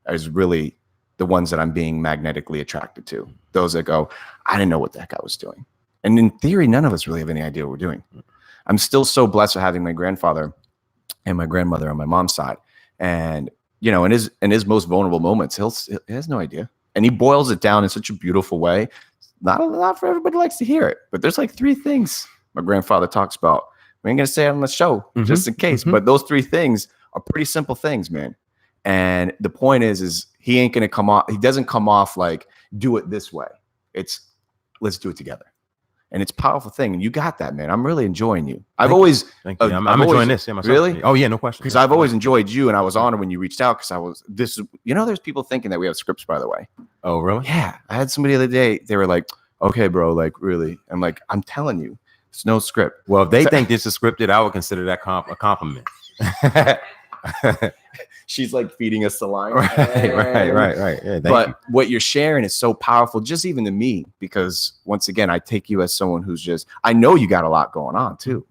is really the ones that I'm being magnetically attracted to. Those that go, I didn't know what the heck I was doing. And in theory, none of us really have any idea what we're doing. I'm still so blessed with having my grandfather and my grandmother on my mom's side. And, in his most vulnerable moments, he has no idea. And he boils it down in such a beautiful way. Not for everybody likes to hear it, but there's 3 things my grandfather talks about. We ain't going to say it on the show just in case, but those 3 things are pretty simple things, man. And the point is he ain't going to come off. He doesn't come off do it this way. It's let's do it together. And it's a powerful thing. And you got that, man. I'm really enjoying you. Thank you. I'm enjoying this. Yeah, myself. Really? Oh, yeah, no question. Because I've always enjoyed you. And I was honored when you reached out because there's people thinking that we have scripts, by the way. Oh, really? Yeah. I had somebody the other day. They were like, okay, bro, really? I'm like, I'm telling you, it's no script. Well, if they think this is scripted, I would consider that a compliment. She's feeding us the line. Right. Yeah, but what you're sharing is so powerful, just even to me, because once again, I take you as someone who's I know you got a lot going on too.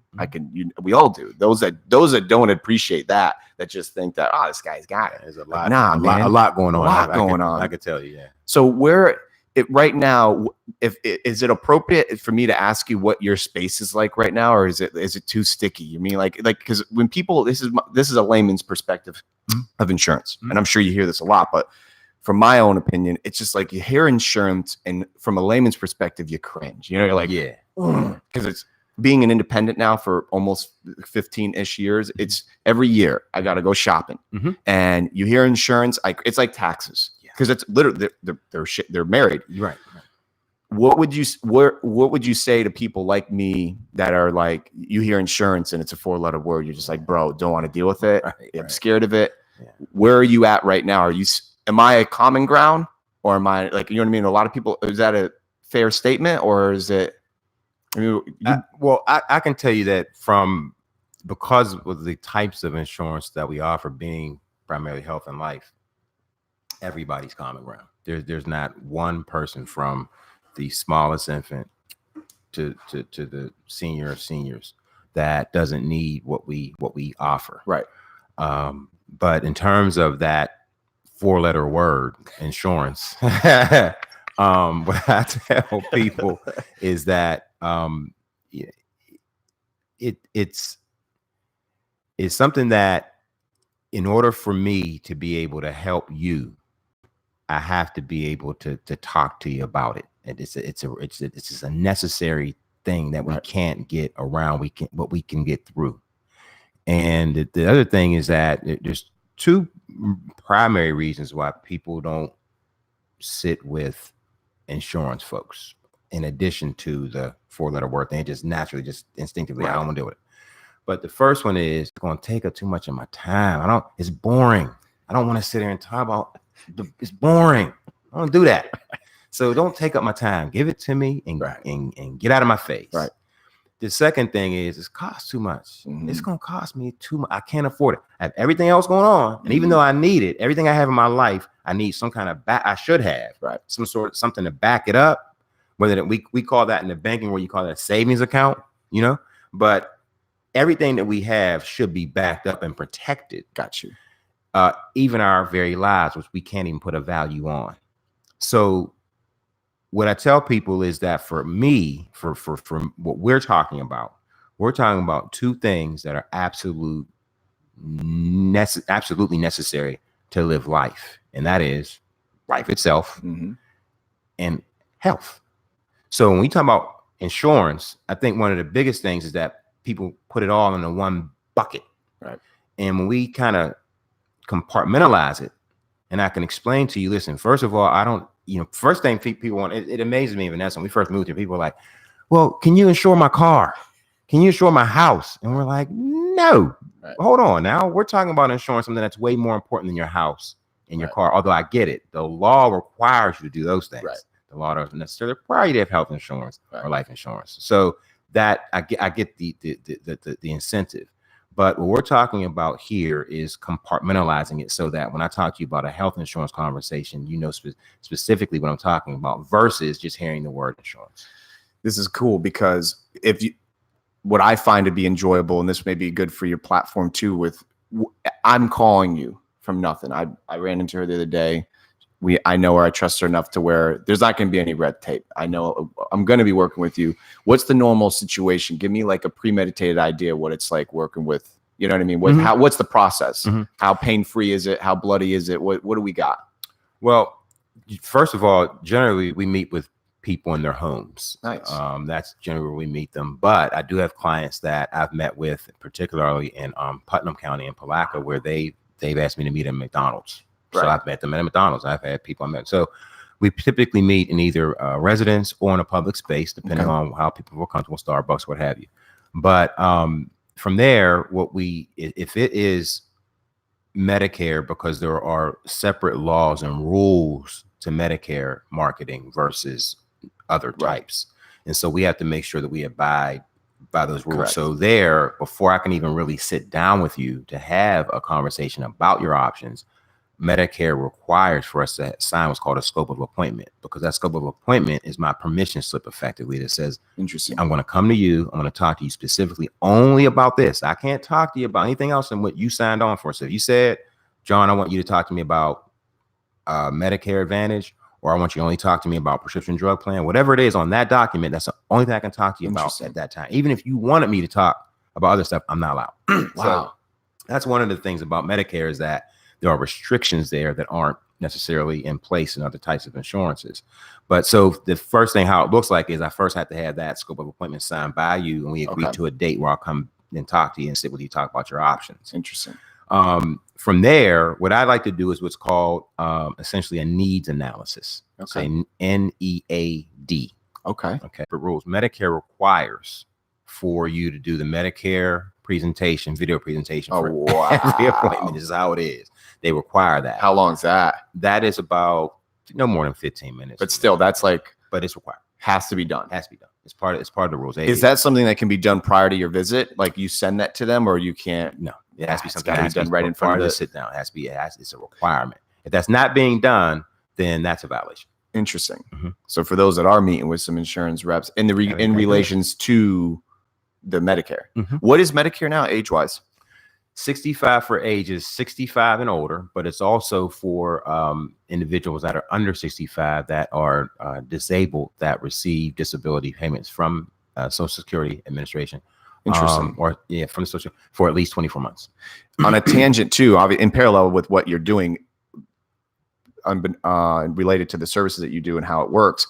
We all do. Those that don't appreciate that just think that, this guy's got it. There's a lot, a lot going on. I could tell you, yeah. So right now, is it appropriate for me to ask you what your space is like right now, or is it too sticky? You mean because when people, this is a layman's perspective of insurance, and I'm sure you hear this a lot, but from my own opinion, it's just you hear insurance, and from a layman's perspective, you cringe. You're like, yeah, because it's being an independent now for almost 15-ish years. It's every year I got to go shopping, and you hear insurance, it's like taxes. Because it's literally they're married. Right. what would you say to people like me that are like, you hear insurance and it's a 4-letter word, you're just like, bro, don't want to deal with it. I'm scared of it. Yeah. Where are you at right now? Am I a common ground, or am I like, you know what I mean? A lot of people, is that a fair statement, or is it? I mean, I can tell you that because of the types of insurance that we offer, being primarily health and life, everybody's common ground. There's not one person from the smallest infant to the senior of seniors that doesn't need what we offer. Right. But in terms of that 4-letter word, insurance, what I tell people is that it's something that, in order for me to be able to help you, I have to be able to talk to you about it. And it's just a necessary thing that we can't get around. But we can get through. And the other thing is that there's 2 primary reasons why people don't sit with insurance folks, in addition to the 4-letter word thing. Just naturally, just instinctively, I don't want to deal with it. But the first one is, it's going to take up too much of my time. It's boring. I don't want to sit there and talk about it's boring. I don't do that. So don't take up my time. Give it to me and get out of my face. Right. The second thing is, it costs too much. Mm-hmm. It's going to cost me too much. I can't afford it. I have everything else going on. And even though I need it, everything I have in my life, I need some kind of I should have something to back it up. Whether that we call that in the banking, where you call that a savings account, but everything that we have should be backed up and protected. Got you. Even our very lives, which we can't even put a value on. So what I tell people is that, for me, for what we're talking about 2 things that are absolutely necessary to live life. And that is life itself and health. So when we talk about insurance, I think one of the biggest things is that people put it all in the one bucket. Right. And when we kind of compartmentalize it, and I can explain to you, listen, first of all, first thing people want, it amazes me, Vanessa, when we first moved here, people are like, well, can you insure my car? Can you insure my house? And we're like, no, hold on. Now we're talking about insurance, something that's way more important than your house and your car. Although I get it. The law requires you to do those things. Right. The law doesn't necessarily require you to have health insurance or life insurance. So that I get the incentive. But what we're talking about here is compartmentalizing it, so that when I talk to you about a health insurance conversation, specifically what I'm talking about, versus just hearing the word insurance. This is cool, because what I find to be enjoyable, and this may be good for your platform too, I'm calling you from nothing. I ran into her the other day. I know her, I trust her enough to where there's not going to be any red tape. I know I'm going to be working with you. What's the normal situation? Give me like a premeditated idea what it's like working with, you know what I mean? What's the process? How pain-free is it? How bloody is it? What do we got? Well, first of all, generally we meet with people in their homes. Nice. That's generally where we meet them. But I do have clients that I've met with, particularly in Putnam County in Palaca, where they've asked me to meet at McDonald's. So I've met them at McDonald's. I've had people I met. So we typically meet in either residence or in a public space, depending on how people feel comfortable, Starbucks, what have you. But from there, if it is Medicare, because there are separate laws and rules to Medicare marketing versus other types. And so we have to make sure that we abide by those rules. Correct. So before I can even really sit down with you to have a conversation about your options, Medicare requires for us to sign what's called a scope of appointment, because that scope of appointment is my permission slip, effectively, that says, interesting, I'm going to come to you. I'm going to talk to you specifically only about this. I can't talk to you about anything else than what you signed on for. So if you said, John, I want you to talk to me about Medicare Advantage, or I want you to only talk to me about prescription drug plan, whatever it is on that document, that's the only thing I can talk to you about at that time. Even if you wanted me to talk about other stuff, I'm not allowed. Wow. So that's one of the things about Medicare, is that there are restrictions there that aren't necessarily in place in other types of insurances. But so the first thing, how it looks like, is I first have to have that scope of appointment signed by you, and we agree to a date where I'll come and talk to you and sit with you, talk about your options. Interesting. From there, what I like to do is what's called essentially a needs analysis. Say NEAD. Okay. But rules. Medicare requires for you to do the Medicare presentation, video presentation for every appointment. This is how it is. They require that. How long is that? That is about no more than 15 minutes. But still, that's like, but it's required. Has to be done. Has to be done. It's part of the rules. Is that something that can be done prior to your visit? Like you send that to them, or you can't? No, it has to be something that has to be done right in front of the sit down. It has to be. It's a requirement. If that's not being done, then that's a violation. Interesting. So for those that are meeting with some insurance reps in relations to the Medicare, what is Medicare now age-wise? 65 for ages 65 and older, but it's also for individuals that are under 65 that are disabled that receive disability payments from Social Security Administration. Interesting. From the Social for at least 24 months. On a tangent too, in parallel with what you're doing, related to the services that you do and how it works,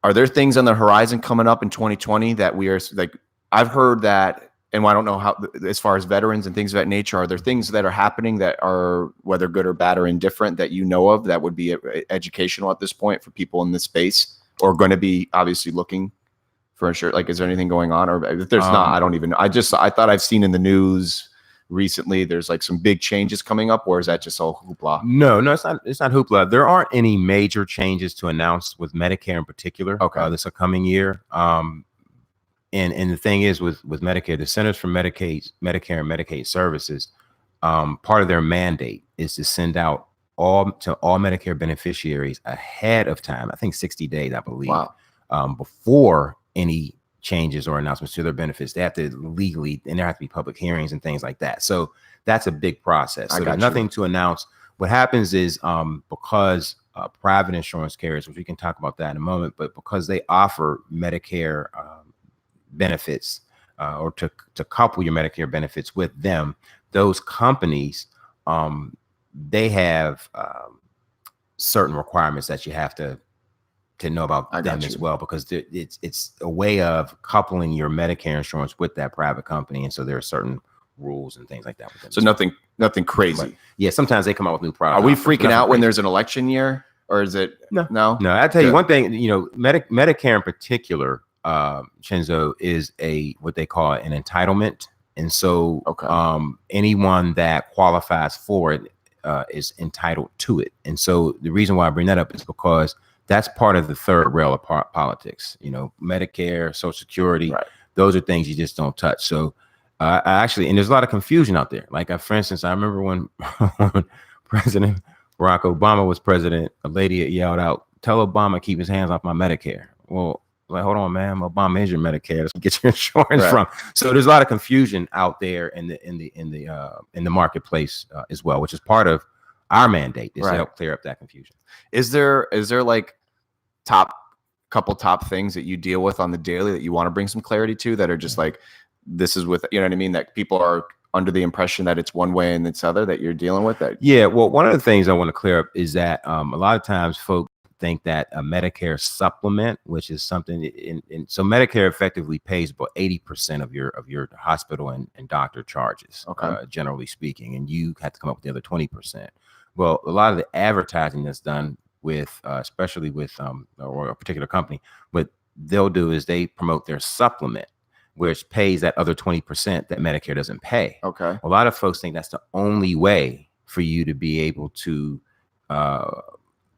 are there things on the horizon coming up in 2020 that we are like? I've heard that. And I don't know how, as far as veterans and things of that nature, are there things that are happening that are, whether good or bad or indifferent, that you know of that would be educational at this point for people in this space, or going to be obviously looking for insurance? Like, is there anything going on, or if there's not, I don't even know. I thought I've seen in the news recently there's like some big changes coming up, or is that just all hoopla? No, it's not hoopla. There aren't any major changes to announce with Medicare in particular. This upcoming year. And the thing is with Medicare, the Centers for Medicare and Medicaid Services, part of their mandate is to send out all Medicare beneficiaries ahead of time. I think 60 days, I believe, before any changes or announcements to their benefits. They have to legally, and there have to be public hearings and things like that. So that's a big process. So there's nothing to announce. What happens is because private insurance carriers, which we can talk about that in a moment, but because they offer Medicare benefits or to couple your Medicare benefits with them, those companies, they have certain requirements that you have to know about them as well, because it's a way of coupling your Medicare insurance with that private company. And so there are certain rules and things like that with them. So nothing crazy. But sometimes they come out with new products. Are we freaking out when there's an election year, or is it? No. I'll tell you one thing, Medicare in particular, Chenzo, is what they call an entitlement. And so anyone that qualifies for it is entitled to it. And so the reason why I bring that up is because that's part of the third rail of politics. Medicare, Social Security, those are things you just don't touch. So and there's a lot of confusion out there. Like, for instance, I remember when President Barack Obama was president, a lady yelled out, "Tell Obama keep his hands off my Medicare." Well, like, hold on, man, Obama is your Medicare. That's what you get your insurance from. So there's a lot of confusion out there in the marketplace as well, which is part of our mandate, is to help clear up that confusion. Is there like couple top things that you deal with on the daily that you want to bring some clarity to, that are just like, this is with, you know what I mean, that people are under the impression that it's one way and it's other, that you're dealing with that? Yeah, well, one of the things I want to clear up is that a lot of times folks think that a Medicare supplement, which is something so Medicare effectively pays about 80% of your hospital and doctor charges, generally speaking, and you have to come up with the other 20%. Well, a lot of the advertising that's done with especially with or a particular company, what they'll do is they promote their supplement, which pays that other 20% that Medicare doesn't pay. A lot of folks think that's the only way for you to be able to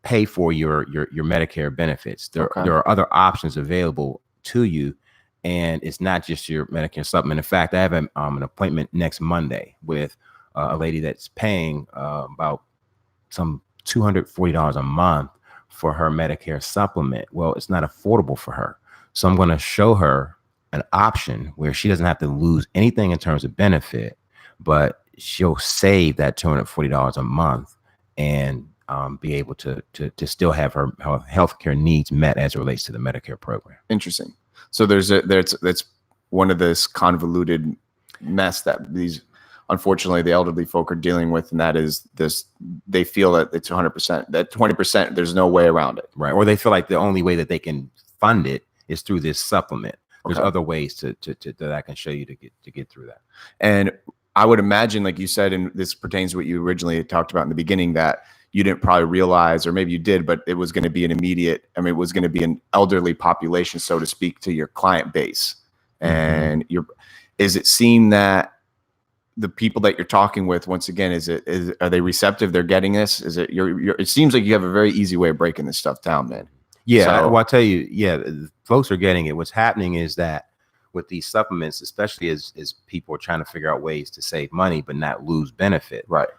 pay for your Medicare benefits. There are other options available to you, and it's not just your Medicare supplement. In fact, I have an appointment next Monday with a lady that's paying about some $240 a month for her Medicare supplement. Well, it's not affordable for her. So I'm going to show her an option where she doesn't have to lose anything in terms of benefit, but she'll save that $240 a month and be able to still have her healthcare needs met as it relates to the Medicare program. Interesting. So that's one of this convoluted mess that these, unfortunately, the elderly folk are dealing with, and that is this: they feel that it's 100%, that 20%, there's no way around it, right? Or they feel like the only way that they can fund it is through this supplement. There's other ways that I can show you to get through that. And I would imagine, like you said, and this pertains to what you originally talked about in the beginning, that you didn't probably realize, or maybe you did, but it was going to be an immediate, I mean, it was going to be an elderly population, so to speak, to your client base. And is it seem that the people that you're talking with, once again, are they receptive? They're getting this? Is it, it seems like you have a very easy way of breaking this stuff down, man. Yeah. So, well, I'll tell you, yeah, folks are getting it. What's happening is that with these supplements, especially as people are trying to figure out ways to save money, but not lose benefit. Right.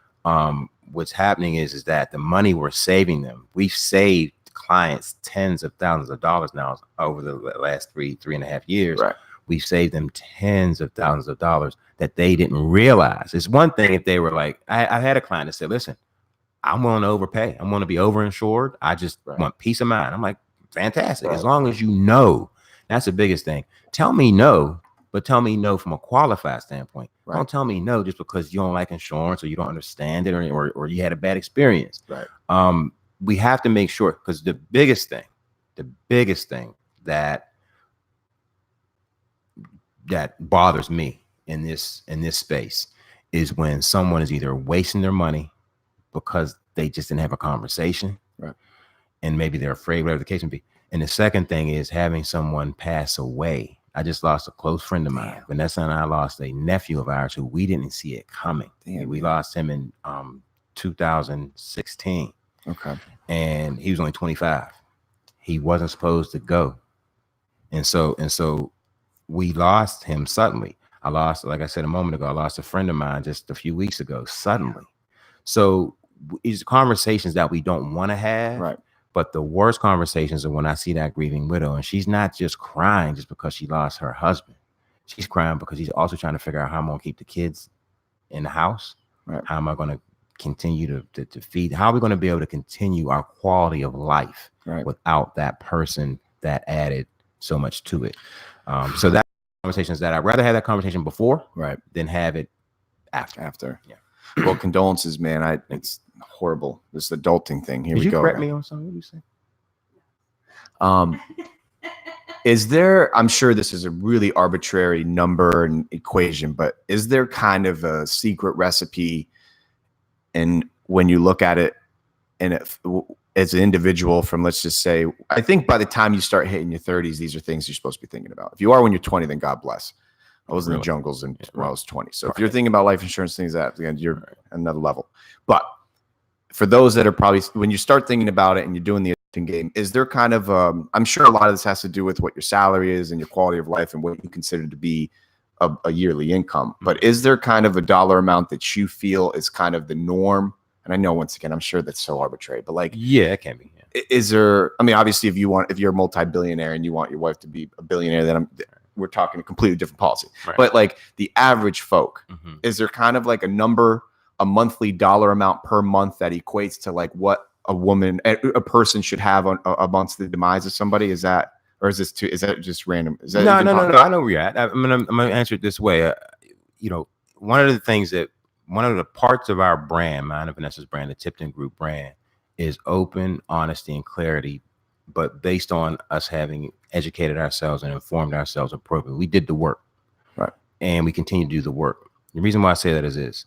What's happening is that the money we're saving them, we've saved clients tens of thousands of dollars now over the last 3.5 years. Right. We've saved them tens of thousands of dollars that they didn't realize. It's one thing if they were like, I had a client that said, listen, I'm willing to overpay. I'm going to be overinsured. I just want peace of mind. I'm like, fantastic. As long as you know, that's the biggest thing. Tell me no, but tell me no from a qualified standpoint. Don't tell me no just because you don't like insurance or you don't understand it or you had a bad experience. Right. We have to make sure, because the biggest thing that bothers me in this space is when someone is either wasting their money because they just didn't have a conversation, right? And maybe they're afraid, whatever the case may be. And the second thing is having someone pass away. I just lost a close friend of mine. Vanessa and I lost a nephew of ours who we didn't see it coming. We lost him in 2016. Okay. And he was only 25. He wasn't supposed to go. And so we lost him suddenly. Like I said a moment ago, I lost a friend of mine just a few weeks ago, suddenly. So it's conversations that we don't want to have. Right. But the worst conversations are when I see that grieving widow, and she's not just crying just because she lost her husband. She's crying because she's also trying to figure out how I'm going to keep the kids in the house. Right. How am I going to continue to feed? How are we going to be able to continue our quality of life without that person that added so much to it? So that conversations that I'd rather have that conversation before than have it after. Yeah. Well, condolences, man. It's horrible. This adulting thing. Here Did we go. Did you correct me on something? What did you say? Is there, I'm sure this is a really arbitrary number and equation, but is there kind of a secret recipe? And when you look at it and as an individual from, let's just say, I think by the time you start hitting your 30s, these are things you're supposed to be thinking about. If you are when you're 20, then God bless. I was in the jungles when I was 20. So if you're thinking about life insurance, things that, again, you're another level. But for those that are probably, when you start thinking about it and you're doing the game, is there kind of, I'm sure a lot of this has to do with what your salary is and your quality of life and what you consider to be a yearly income. But is there kind of a dollar amount that you feel is kind of the norm? And I know, once again, I'm sure that's so arbitrary, but like, yeah, it can be. Yeah. Is there, I mean, obviously if you're a multi-billionaire and you want your wife to be a billionaire, then we're talking a completely different policy. Right. But like the average folk, is there kind of like a number, a monthly dollar amount per month that equates to like what a person should have amongst the demise of somebody? Is that, or is that just random? Is that no. I know where you're at. I'm gonna answer it this way. One of the parts of our brand, mine and Vanessa's brand, the Tipton Group brand, is open, honesty, and clarity, but based on us having educated ourselves and informed ourselves appropriately. We did the work, right? And we continue to do the work. The reason why I say that is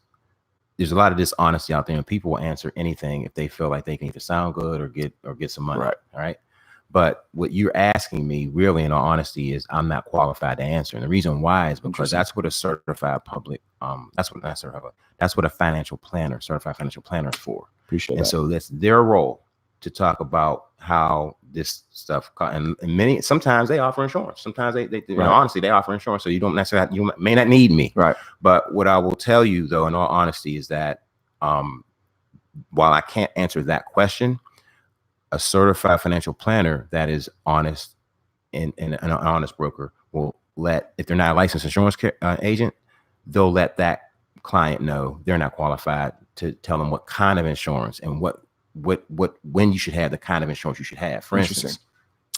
there's a lot of dishonesty out there, and people will answer anything if they feel like they can either sound good or get some money, right? All right. But what you're asking me, really, in all honesty, is I'm not qualified to answer. And the reason why is because that's what a certified public, that's what a financial planner, certified financial planner is for. Appreciate that. And so that's their role to talk about how this stuff, and sometimes they offer insurance. Sometimes they honestly, they offer insurance. So you don't necessarily, you may not need me. Right. But what I will tell you though, in all honesty, is that while I can't answer that question, a certified financial planner that is honest and an honest broker will if they're not a licensed insurance agent, they'll let that client know they're not qualified to tell them what kind of insurance and when you should have the kind of insurance you should have. For instance,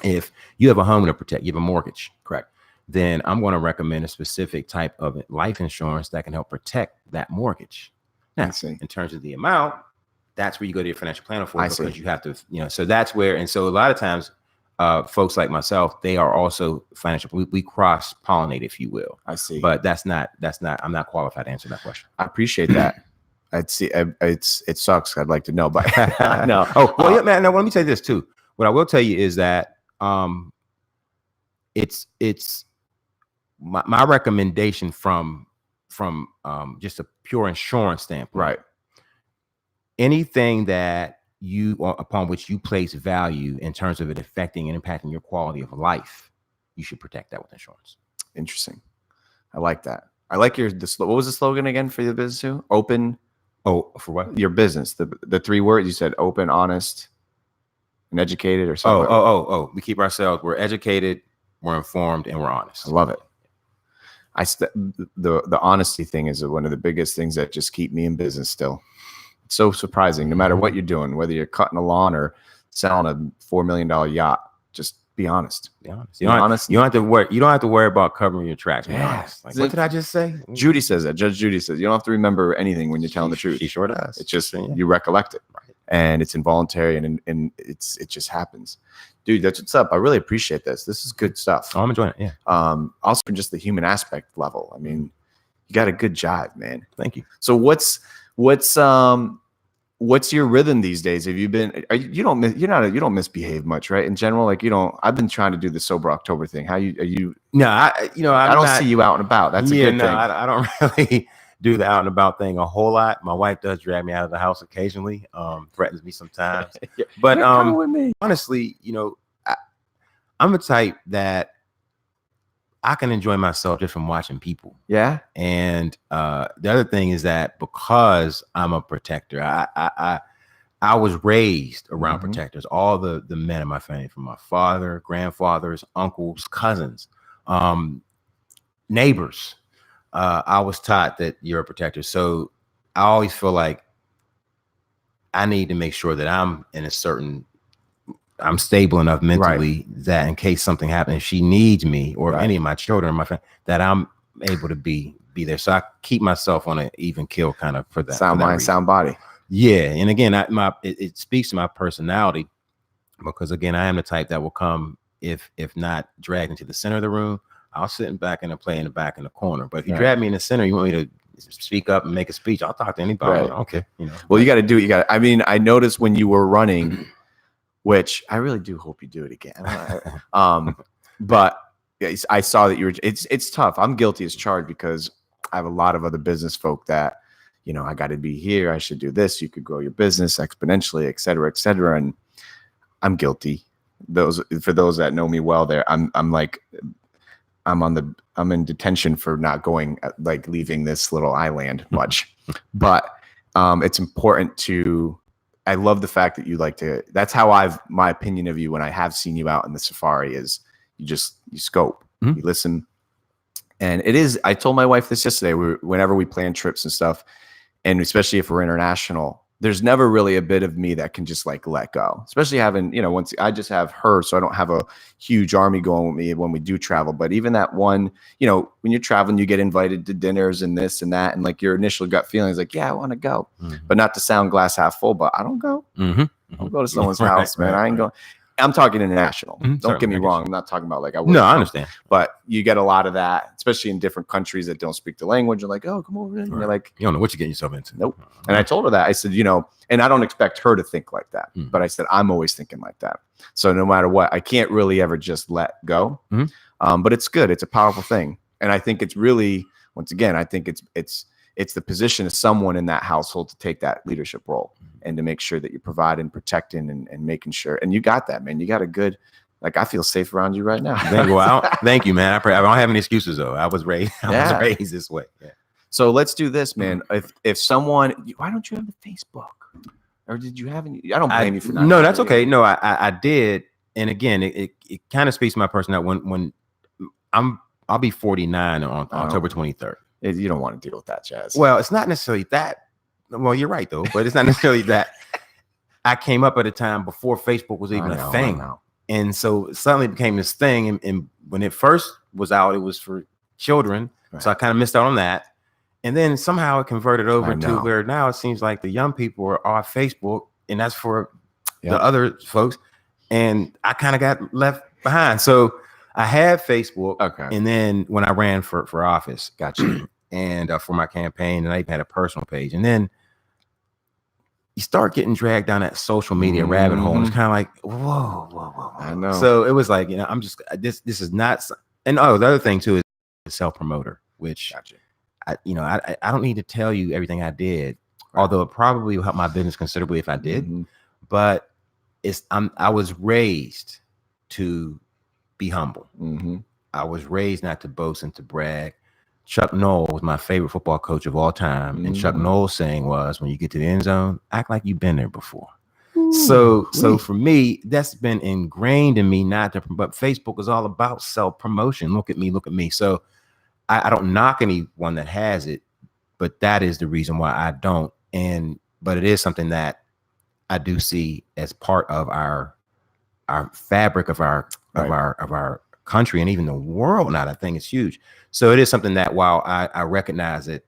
if you have a home to protect, you have a mortgage, correct, then I'm going to recommend a specific type of life insurance that can help protect that mortgage. Now, in terms of the amount, that's where you go to your financial planner for, because you have to, so that's where, and so a lot of times folks like myself, they are also financial, we cross-pollinate, if you will. I see. But that's not, I'm not qualified to answer that question. I appreciate that. I'd see. It sucks. I'd like to know, but no. Oh, well, yeah, man. Now, let me say this too. What I will tell you is that it's my recommendation from just a pure insurance standpoint. Right. Anything that upon which you place value in terms of it affecting and impacting your quality of life, you should protect that with insurance. Interesting. I like that. I like what was the slogan again for your business too? Open. Oh, for what? Your business. The 3 words you said: open, honest, and educated, or something. Oh. We keep ourselves. We're educated, we're informed, and we're honest. I love it. The honesty thing is one of the biggest things that just keep me in business still. It's so surprising. No matter what you're doing, whether you're cutting a lawn or selling a $4 million yacht, just be honest. Be honest. You don't have to worry. You don't have to worry about covering your tracks. Be honest. Like, what did I just say? Judy says that. Judge Judy says you don't have to remember anything when you're telling the truth. She sure does. It's just you recollect it, right? And it's involuntary, and it just happens. Dude, that's what's up. I really appreciate this. This is good stuff. Oh, I'm enjoying it. Yeah. Also from just the human aspect level. I mean, you got a good jive, man. Thank you. So what's your rhythm these days? Have you been? You don't misbehave much, right? In general, like you don't. I've been trying to do the sober October thing. Are you? No, I don't see you out and about. That's a good thing. I don't really do the out and about thing a whole lot. My wife does drag me out of the house occasionally. Threatens me sometimes. But honestly, I'm a type that I can enjoy myself just from watching people. Yeah. And the other thing is that because I'm a protector, I was raised around protectors. All the men in my family, from my father, grandfathers, uncles, cousins, neighbors. I was taught that you're a protector. So I always feel like I need to make sure that I'm stable enough mentally that in case something happens, if she needs me or any of my children, my family, that I'm able to be there. So I keep myself on an even keel kind of for that. Sound mind, sound body. Yeah. And again, it speaks to my personality because again, I am the type that will come if not dragged into the center of the room, I'll sit in back and play in the back in the corner. But if you drag me in the center, you want me to speak up and make a speech, I'll talk to anybody. Okay. Well, you got to do it. I mean, I noticed when you were running, which I really do hope you do it again. But I saw that it's tough. I'm guilty as charged because I have a lot of other business folk that, I got to be here. I should do this. You could grow your business exponentially, et cetera, et cetera. And I'm guilty. For those that know me well there, I'm in detention for not going, like leaving this little island much, but it's important I love the fact that you like to, that's how my opinion of you when I have seen you out in the safari is you scope, you listen. And I told my wife this yesterday, whenever we plan trips and stuff, and especially if we're international, there's never really a bit of me that can just like let go, especially having, once I just have her. So I don't have a huge army going with me when we do travel. But even that one, when you're traveling, you get invited to dinners and this and that. And like your initial gut feeling is like, yeah, I want to go, but not to sound glass half full, but I don't go. I don't go to someone's house, man. I ain't going. I'm talking international. Don't get me wrong. I'm not talking about like I understand. But you get a lot of that, especially in different countries that don't speak the language. You're like, oh, come over. And you're like, you don't know what you're getting yourself into. Nope. And I told her that. I said, and I don't expect her to think like that. But I said, I'm always thinking like that. So no matter what, I can't really ever just let go. But it's good. It's a powerful thing. And I think it's really, once again, I think it's the position of someone in that household to take that leadership role and to make sure that you're providing, protecting, and making sure. And you got that, man. You got a good, like, I feel safe around you right now. Thank you, man. I don't have any excuses though. I was raised this way. Yeah. So let's do this, man. If someone, why don't you have the Facebook? Or did you have any? I don't blame you for not. No, that's okay. No, I did. And again, it kind of speaks to my personality. When I'll be 49 on October 23rd. You don't want to deal with that, Chaz. Well, it's not necessarily that. Well, you're right though, but it's not necessarily that. I came up at a time before Facebook was even a thing, and so it suddenly became this thing. And when it first was out, it was for children, so I kind of missed out on that. And then somehow it converted over to where now it seems like the young people are on Facebook, and that's for the other folks. And I kind of got left behind. So I had Facebook, and then when I ran for office, and for my campaign, and I even had a personal page, and then you start getting dragged down that social media rabbit hole. And it's kind of like, whoa. I know. So it was like, I'm just, this is not, and the other thing too is self-promoter, which I don't need to tell you everything I did, although it probably would help my business considerably if I did, but I was raised to be humble. I was raised not to boast and to brag. Chuck Noll was my favorite football coach of all time. And Chuck Noll's saying was, when you get to the end zone, act like you've been there before. So for me, that's been ingrained in me, but Facebook is all about self-promotion. Look at me. So I don't knock anyone that has it, but that is the reason why I don't. But it is something that I do see as part of our fabric of our country and even the world now. I think it's huge. So it is something that while I recognize it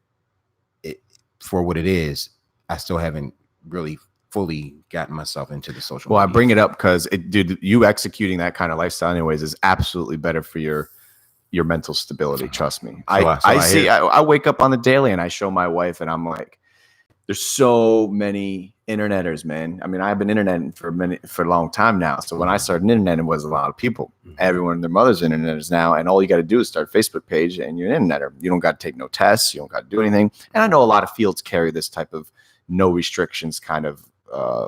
for what it is, I still haven't really fully gotten myself into the social media. I bring it up because you executing that kind of lifestyle anyways is absolutely better for your mental stability. Trust me. I wake up on the daily and I show my wife and I'm like, there's so many interneters, man. I mean, I've been interneting for a long time now. So when I started interneting, it was a lot of people. Everyone and their mother's interneters now. And all you got to do is start a Facebook page and you're an interneter. You don't got to take no tests. You don't got to do anything. And I know a lot of fields carry this type of no restrictions kind of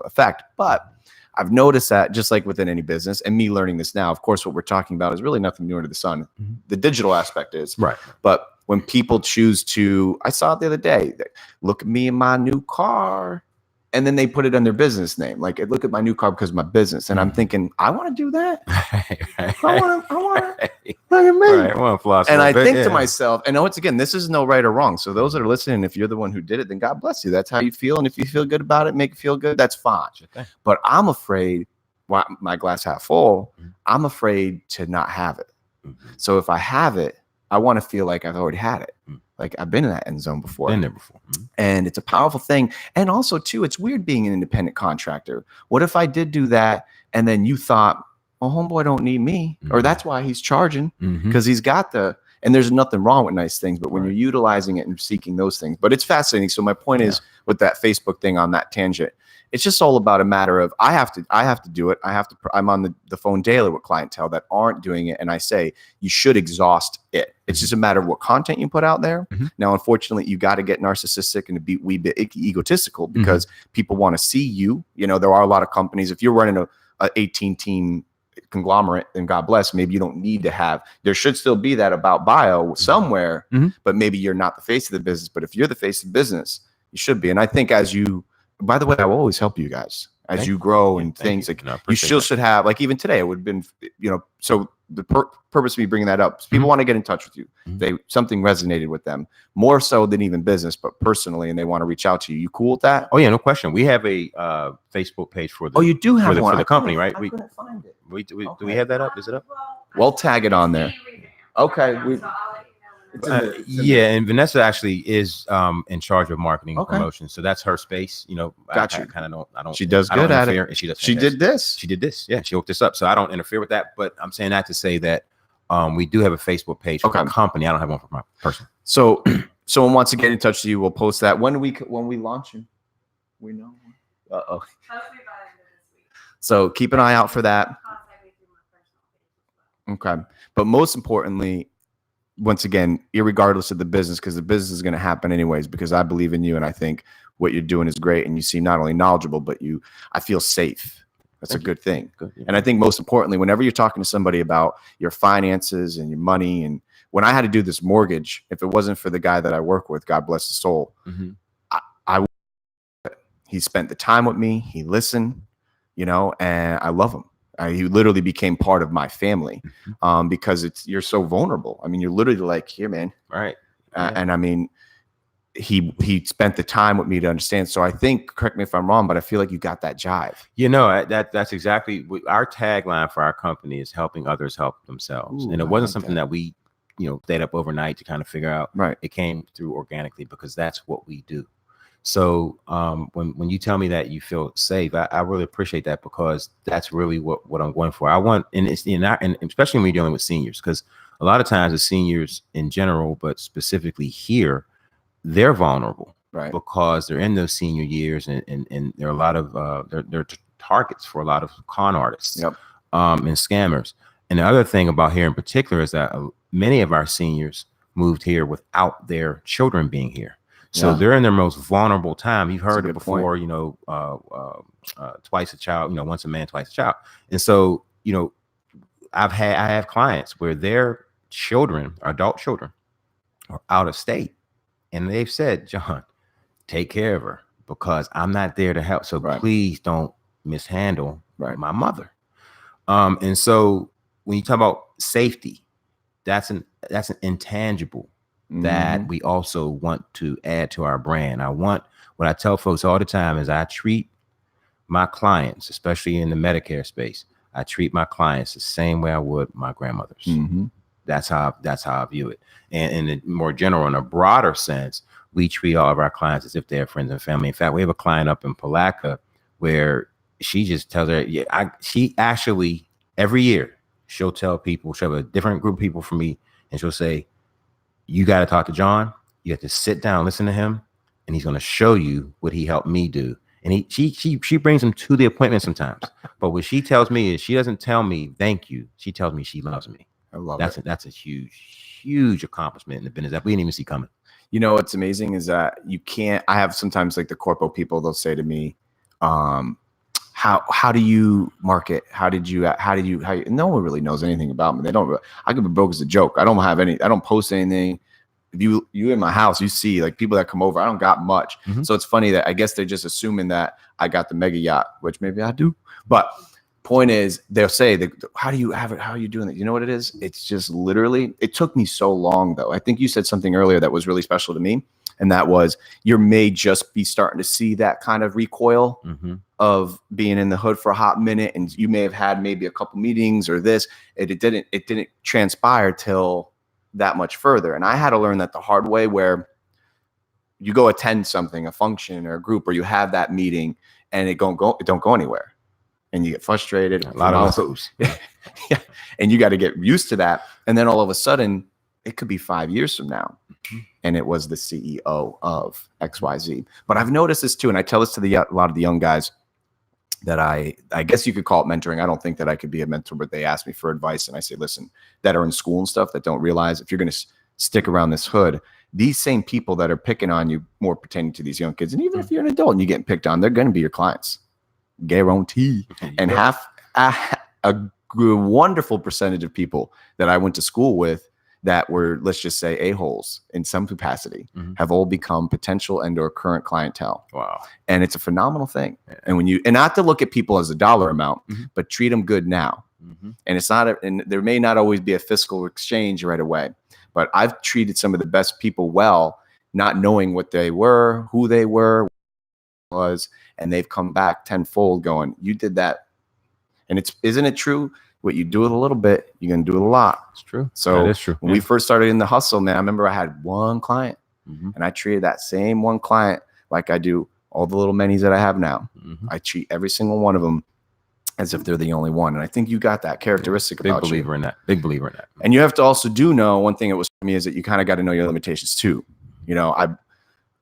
effect. But I've noticed that just like within any business, and me learning this now, of course, what we're talking about is really nothing new under the sun. The digital aspect is. Right. But when people choose to, I saw it the other day, look at me in my new car, and then they put it on their business name. Like, look at my new car because of my business. And I'm thinking, I want to do that. I want to, look at me. Right, I want to floss and I think to myself, and once again, this is no right or wrong. So those that are listening, if you're the one who did it, then God bless you. That's how you feel. And if you feel good about it, make it feel good, that's fine. But I'm afraid, my glass half full, I'm afraid to not have it. So if I have it, I want to feel like I've already had it. Like I've been in that end zone before. Been there before. And it's a powerful thing. And also too, it's weird being an independent contractor. What if I did do that and then you thought, oh, homeboy don't need me, or that's why he's charging, because he's got and there's nothing wrong with nice things, but when you're utilizing it and seeking those things. But it's fascinating. So my point is with that Facebook thing on that tangent, it's just all about a matter of I have to do it. I'm on the phone daily with clientele that aren't doing it. And I say, you should exhaust it. It's just a matter of what content you put out there. Now, unfortunately, you got to get narcissistic and a wee bit egotistical because people want to see you. You know, there are a lot of companies. If you're running a 18 team conglomerate, then God bless, maybe you don't need to have, there should still be that about bio somewhere, but maybe you're not the face of the business. But if you're the face of business, you should be. And I think by the way, I will always help you guys as you grow and things like you still should have, like even today, it would have been, so the purpose of me bringing that up is people want to get in touch with you. Something resonated with them more so than even business, but personally, and they want to reach out to you. You cool with that? Oh yeah, no question. We have a Facebook page for the. Oh, you do have one for the company, right? I couldn't find it. Do we have that up? Is it up? We'll tag it on there. Okay. Yeah, and Vanessa actually is in charge of marketing and promotion, so that's her space. Got you. I kind of don't. She does good at it. And she does. She did this. She did this. Yeah, she hooked this up. So I don't interfere with that. But I'm saying that to say that we do have a Facebook page for the company. I don't have one for my person. So someone wants to get in touch with you, we'll post that when we launch it. We know. So keep an eye out for that. Okay, but most importantly, once again, irregardless of the business, because the business is going to happen anyways, because I believe in you and I think what you're doing is great. And you seem not only knowledgeable, but I feel safe. That's a good thing. Good, yeah. And I think most importantly, whenever you're talking to somebody about your finances and your money, and when I had to do this mortgage, if it wasn't for the guy that I work with, God bless his soul, he spent the time with me. He listened, and I love him. He literally became part of my family because you're so vulnerable. I mean, you're literally like, here, man. Right. And I mean, he spent the time with me to understand. So I think, correct me if I'm wrong, but I feel like you got that jive. That's exactly our tagline for our company is helping others help themselves. And it wasn't something that we, stayed up overnight to kind of figure out. Right. It came through organically because that's what we do. So when you tell me that you feel safe, I really appreciate that because that's really what I'm going for. I want, and especially when you're dealing with seniors, because a lot of times the seniors in general, but specifically here, they're vulnerable. right? Because they're in those senior years, and there are a lot of they're targets for a lot of con artists, Yep. And scammers. And the other thing about here in particular is that many of our seniors moved here without their children being here. So they're in their most vulnerable time. You've heard it before, you know, twice a child, you know, once a man, twice a child. And so, you know, I have clients where their children, adult children, are out of state. And they've said, John, take care of her because I'm not there to help. So please don't mishandle my mother. And so when you talk about safety, that's an intangible that we also want to add to our brand. What I tell folks all the time is I treat my clients, especially in the Medicare space, I treat my clients the same way I would my grandmothers. That's how I view it. And in more general, in a broader sense, we treat all of our clients as if they're friends and family. In fact, we have a client up in Palatka where she just tells her, she actually every year she'll tell people, she'll have a different group of people for me, and she'll say, you got to talk to John. You have to sit down, listen to him, and he's going to show you what he helped me do. And she brings him to the appointment sometimes. But what she tells me is she doesn't tell me thank you. She tells me she loves me. I love it. That's a huge accomplishment in the business that we didn't even see coming. You know, what's amazing is that I have sometimes like the corpo people, they'll say to me, how do you market? How no one really knows anything about me. They don't, I could be broke as a joke. I don't post anything. If you in my house, you see like people that come over, I don't got much. So it's funny that I guess they're just assuming that I got the mega yacht, which maybe I do. But point is, they'll say, how do you have it? How are you doing it? You know what it is? It's just literally, it took me so long though. I think you said something earlier that was really special to me. And that was, you may just be starting to see that kind of recoil of being in the hood for a hot minute. And you may have had maybe a couple meetings or this, it didn't transpire till that much further. And I had to learn that the hard way, where you go attend something, a function or a group, or you have that meeting and it don't go anywhere. And you get frustrated. A lot of those. Yeah. And you got to get used to that. And then all of a sudden, it could be 5 years from now. And it was the CEO of XYZ. But I've noticed this too. And I tell this to a lot of the young guys that I guess you could call it mentoring. I don't think that I could be a mentor, but they ask me for advice. And I say, listen, that are in school and stuff, that don't realize if you're going to stick around this hood, these same people that are picking on you, more pertaining to these young kids. And even if you're an adult and you're getting picked on, they're going to be your clients. Guarantee. And half a wonderful percentage of people that I went to school with that were, let's just say, a-holes in some capacity, have all become potential and or current clientele. Wow. And it's a phenomenal thing. And and not to look at people as a dollar amount, but treat them good now. And it's not, and there may not always be a fiscal exchange right away, but I've treated some of the best people well, not knowing what they were, who they were, was, and they've come back tenfold going, you did that. And isn't it true? What you do it a little bit, you're going to do it a lot. It's true. So that is true. When we first started in the hustle, man, I remember I had one client and I treated that same one client like I do all the little minis that I have now. I treat every single one of them as if they're the only one. And I think you got that characteristic about you. Big believer in that. Big believer in that. And you have to also know one thing that was for me is that you kind of got to know your limitations too. You know,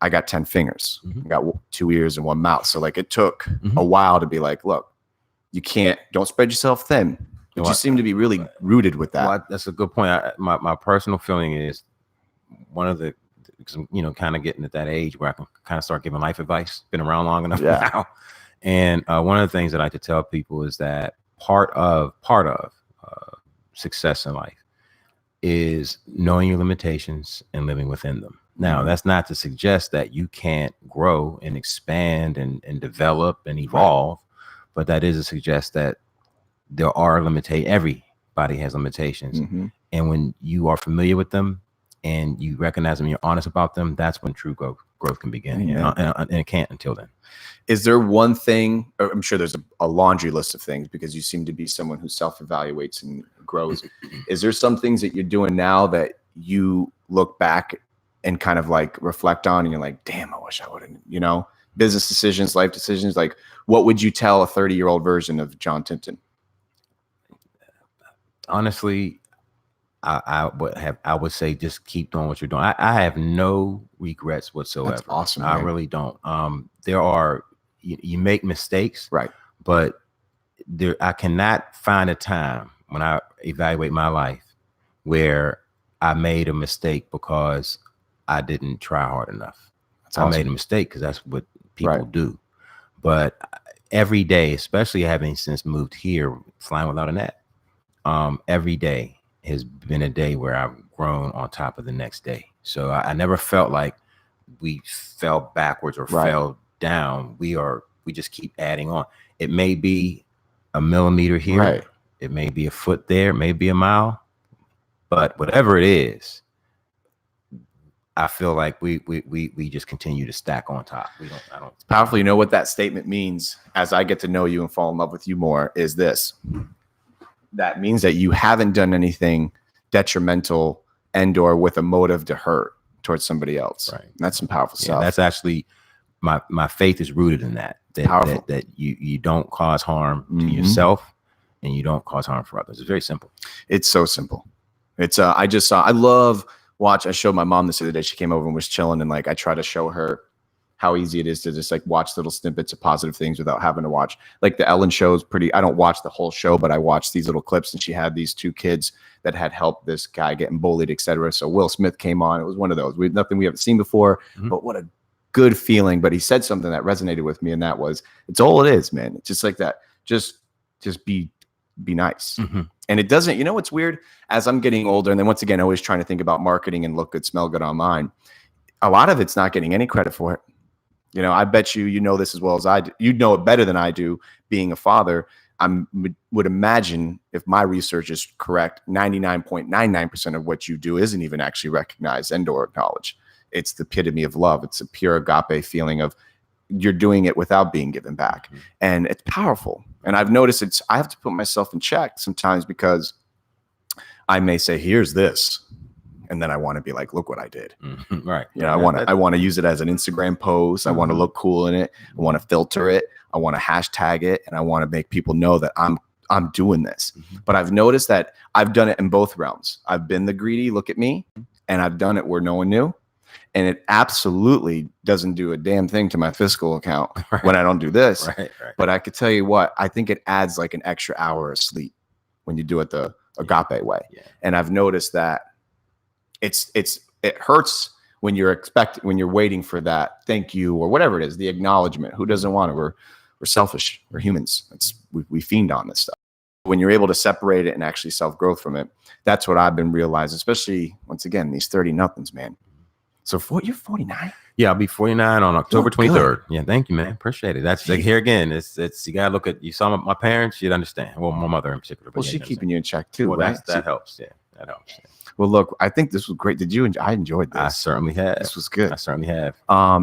I got 10 fingers, I got 2 ears and 1 mouth. So like it took a while to be like, look, don't spread yourself thin. But you seem to be really rooted with that. Well, that's a good point. My personal feeling is one of the, kind of getting at that age where I can kind of start giving life advice. Been around long enough now. And one of the things that I like to tell people is that part of success in life is knowing your limitations and living within them. Now, that's not to suggest that you can't grow and expand and develop and evolve, but that is to suggest that there are limitations. Everybody has limitations. And when you are familiar with them and you recognize them, you're honest about them, that's when true growth can begin. And it can't until then. Is there one thing, or I'm sure there's a laundry list of things because you seem to be someone who self-evaluates and grows. Is there some things that you're doing now that you look back and kind of like reflect on and you're like, damn, I wish I would have, business decisions, life decisions? Like, what would you tell a 30-year-old version of John Tipton? Honestly, I would say just keep doing what you're doing. I have no regrets whatsoever. That's awesome. I really don't. There are you make mistakes, right? But I cannot find a time when I evaluate my life where I made a mistake because I didn't try hard enough. That's awesome. I made a mistake because that's what people do. But every day, especially having since moved here, flying without a net, every day has been a day where I've grown on top of the next day. So I never felt like we fell backwards or fell down. We just keep adding on. It may be a millimeter here. It may be a foot there. It may be a mile. But whatever it is, I feel like we just continue to stack on top. I don't. It's powerful. You know what that statement means as I get to know you and fall in love with you more is this. That means that you haven't done anything detrimental and or with a motive to hurt towards somebody else. Right. And that's some powerful stuff. That's actually my faith is rooted in that. That you don't cause harm to yourself and you don't cause harm for others. It's very simple. It's so simple. It's I showed my mom this the other day. She came over and was chilling, and like I try to show her how easy it is to just like watch little snippets of positive things without having to watch. Like the Ellen show is I don't watch the whole show, but I watched these little clips, and she had these two kids that had helped this guy getting bullied, etc. So Will Smith came on. It was one of those. Nothing we haven't seen before, but what a good feeling. But he said something that resonated with me, and that was, it's all it is, man. It's just like that. Just be nice. And it doesn't, you know what's weird? As I'm getting older, and then once again, always trying to think about marketing and look good, smell good online, a lot of it's not getting any credit for it. You know, I bet you know this as well as I do. You know it better than I do, being a father. I would imagine, if my research is correct, 99.99% of what you do isn't even actually recognized and or acknowledged. It's the epitome of love. It's a pure agape feeling of you're doing it without being given back. And it's powerful. And I've noticed I have to put myself in check sometimes, because I may say, here's this. And then I want to be like, look what I did. Right. You know, I want to use it as an Instagram post. I want to look cool in it. I want to filter it. I want to hashtag it. And I want to make people know that I'm doing this. But I've noticed that I've done it in both realms. I've been the greedy, look at me, and I've done it where no one knew. And it absolutely doesn't do a damn thing to my fiscal account when I don't do this. Right. But I could tell you what, I think it adds like an extra hour of sleep when you do it the agape way. Yeah. And I've noticed that it hurts when you're waiting for that thank you or whatever it is, the acknowledgement. Who doesn't want it? We're selfish. We're humans. We fiend on this stuff. When you're able to separate it and actually self-growth from it, that's what I've been realizing, especially once again, these 30-nothings, man. So you're 49? Yeah, I'll be 49 on October 23rd. Yeah, thank you, man. Appreciate it. That's like, here again, it's you gotta look at, you saw my parents, you'd understand. Well, my mother in particular. Well, she's keeping you in check too, well, right? That helps. Yeah, that helps. Yeah. Well, look, I think this was great. Did you enjoy? I enjoyed this. I certainly have. This was good. I certainly have.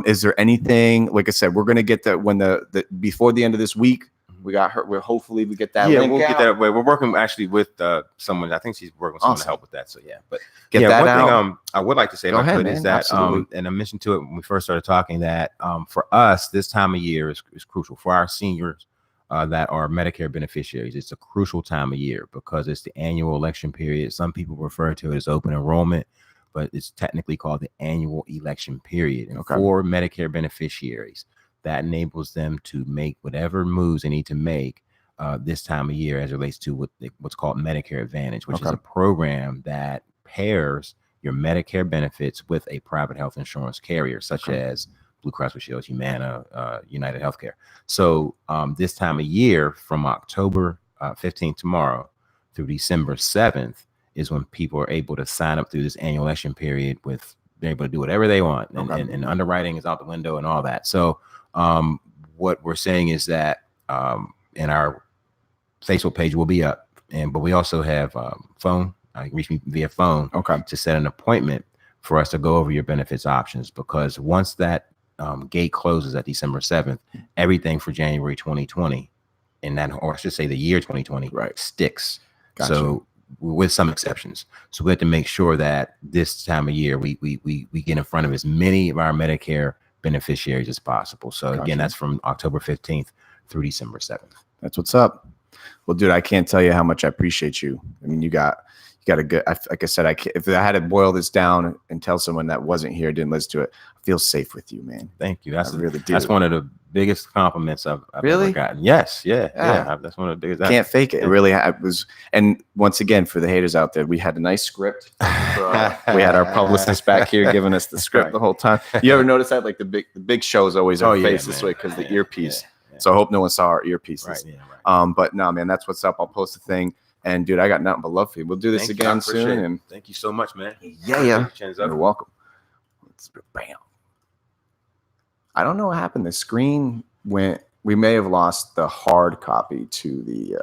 Is there anything, like I said, we're gonna get that when the before the end of this week. We got her. Hopefully we get that. Yeah, link we'll out. get that. We're working actually with someone. I think she's working with someone to help with that. So yeah, but get that one out. Thing I would like to say is that and I mentioned to it when we first started talking that for us this time of year is crucial for our seniors that are Medicare beneficiaries. It's a crucial time of year because it's the annual election period. Some people refer to it as open enrollment, but it's technically called the annual election period. And for Medicare beneficiaries, that enables them to make whatever moves they need to make this time of year as it relates to what's called Medicare Advantage, which is a program that pairs your Medicare benefits with a private health insurance carrier, such as Blue Cross Blue Shield, Humana, United Healthcare. So this time of year, from October 15th tomorrow through December 7th, is when people are able to sign up through this annual election period they're able to do whatever they want. And underwriting is out the window and all that. So what we're saying is that in our Facebook page will be up, but we also have phone. You can reach me via phone to set an appointment for us to go over your benefits options, because once that gate closes at December 7th, everything for January 2020 or I should say the year 2020 sticks. Gotcha. So with some exceptions. So we have to make sure that this time of year we get in front of as many of our Medicare beneficiaries as possible. So again, that's from October 15th through December 7th. That's what's up. Well, dude, I can't tell you how much I appreciate you. I mean, you got got a good. Like I said, if I had to boil this down and tell someone that wasn't here, didn't listen to it, I feel safe with you, man. Thank you. I really do. That's one of the biggest compliments I've ever gotten. Yes, yeah. That's one of the biggest. Can't fake it. It really was. And once again, for the haters out there, we had a nice script. We had our publicist back here giving us the script the whole time. You ever notice that? Like the big shows always are faced this way because the earpiece. So I hope no one saw our earpieces. Right, yeah, right. But no, man, that's what's up. I'll post a thing. And dude, I got nothing but love for you. We'll do this again soon. And thank you so much, man. Yeah. You're welcome. Bam. I don't know what happened. The screen went. We may have lost the hard copy to the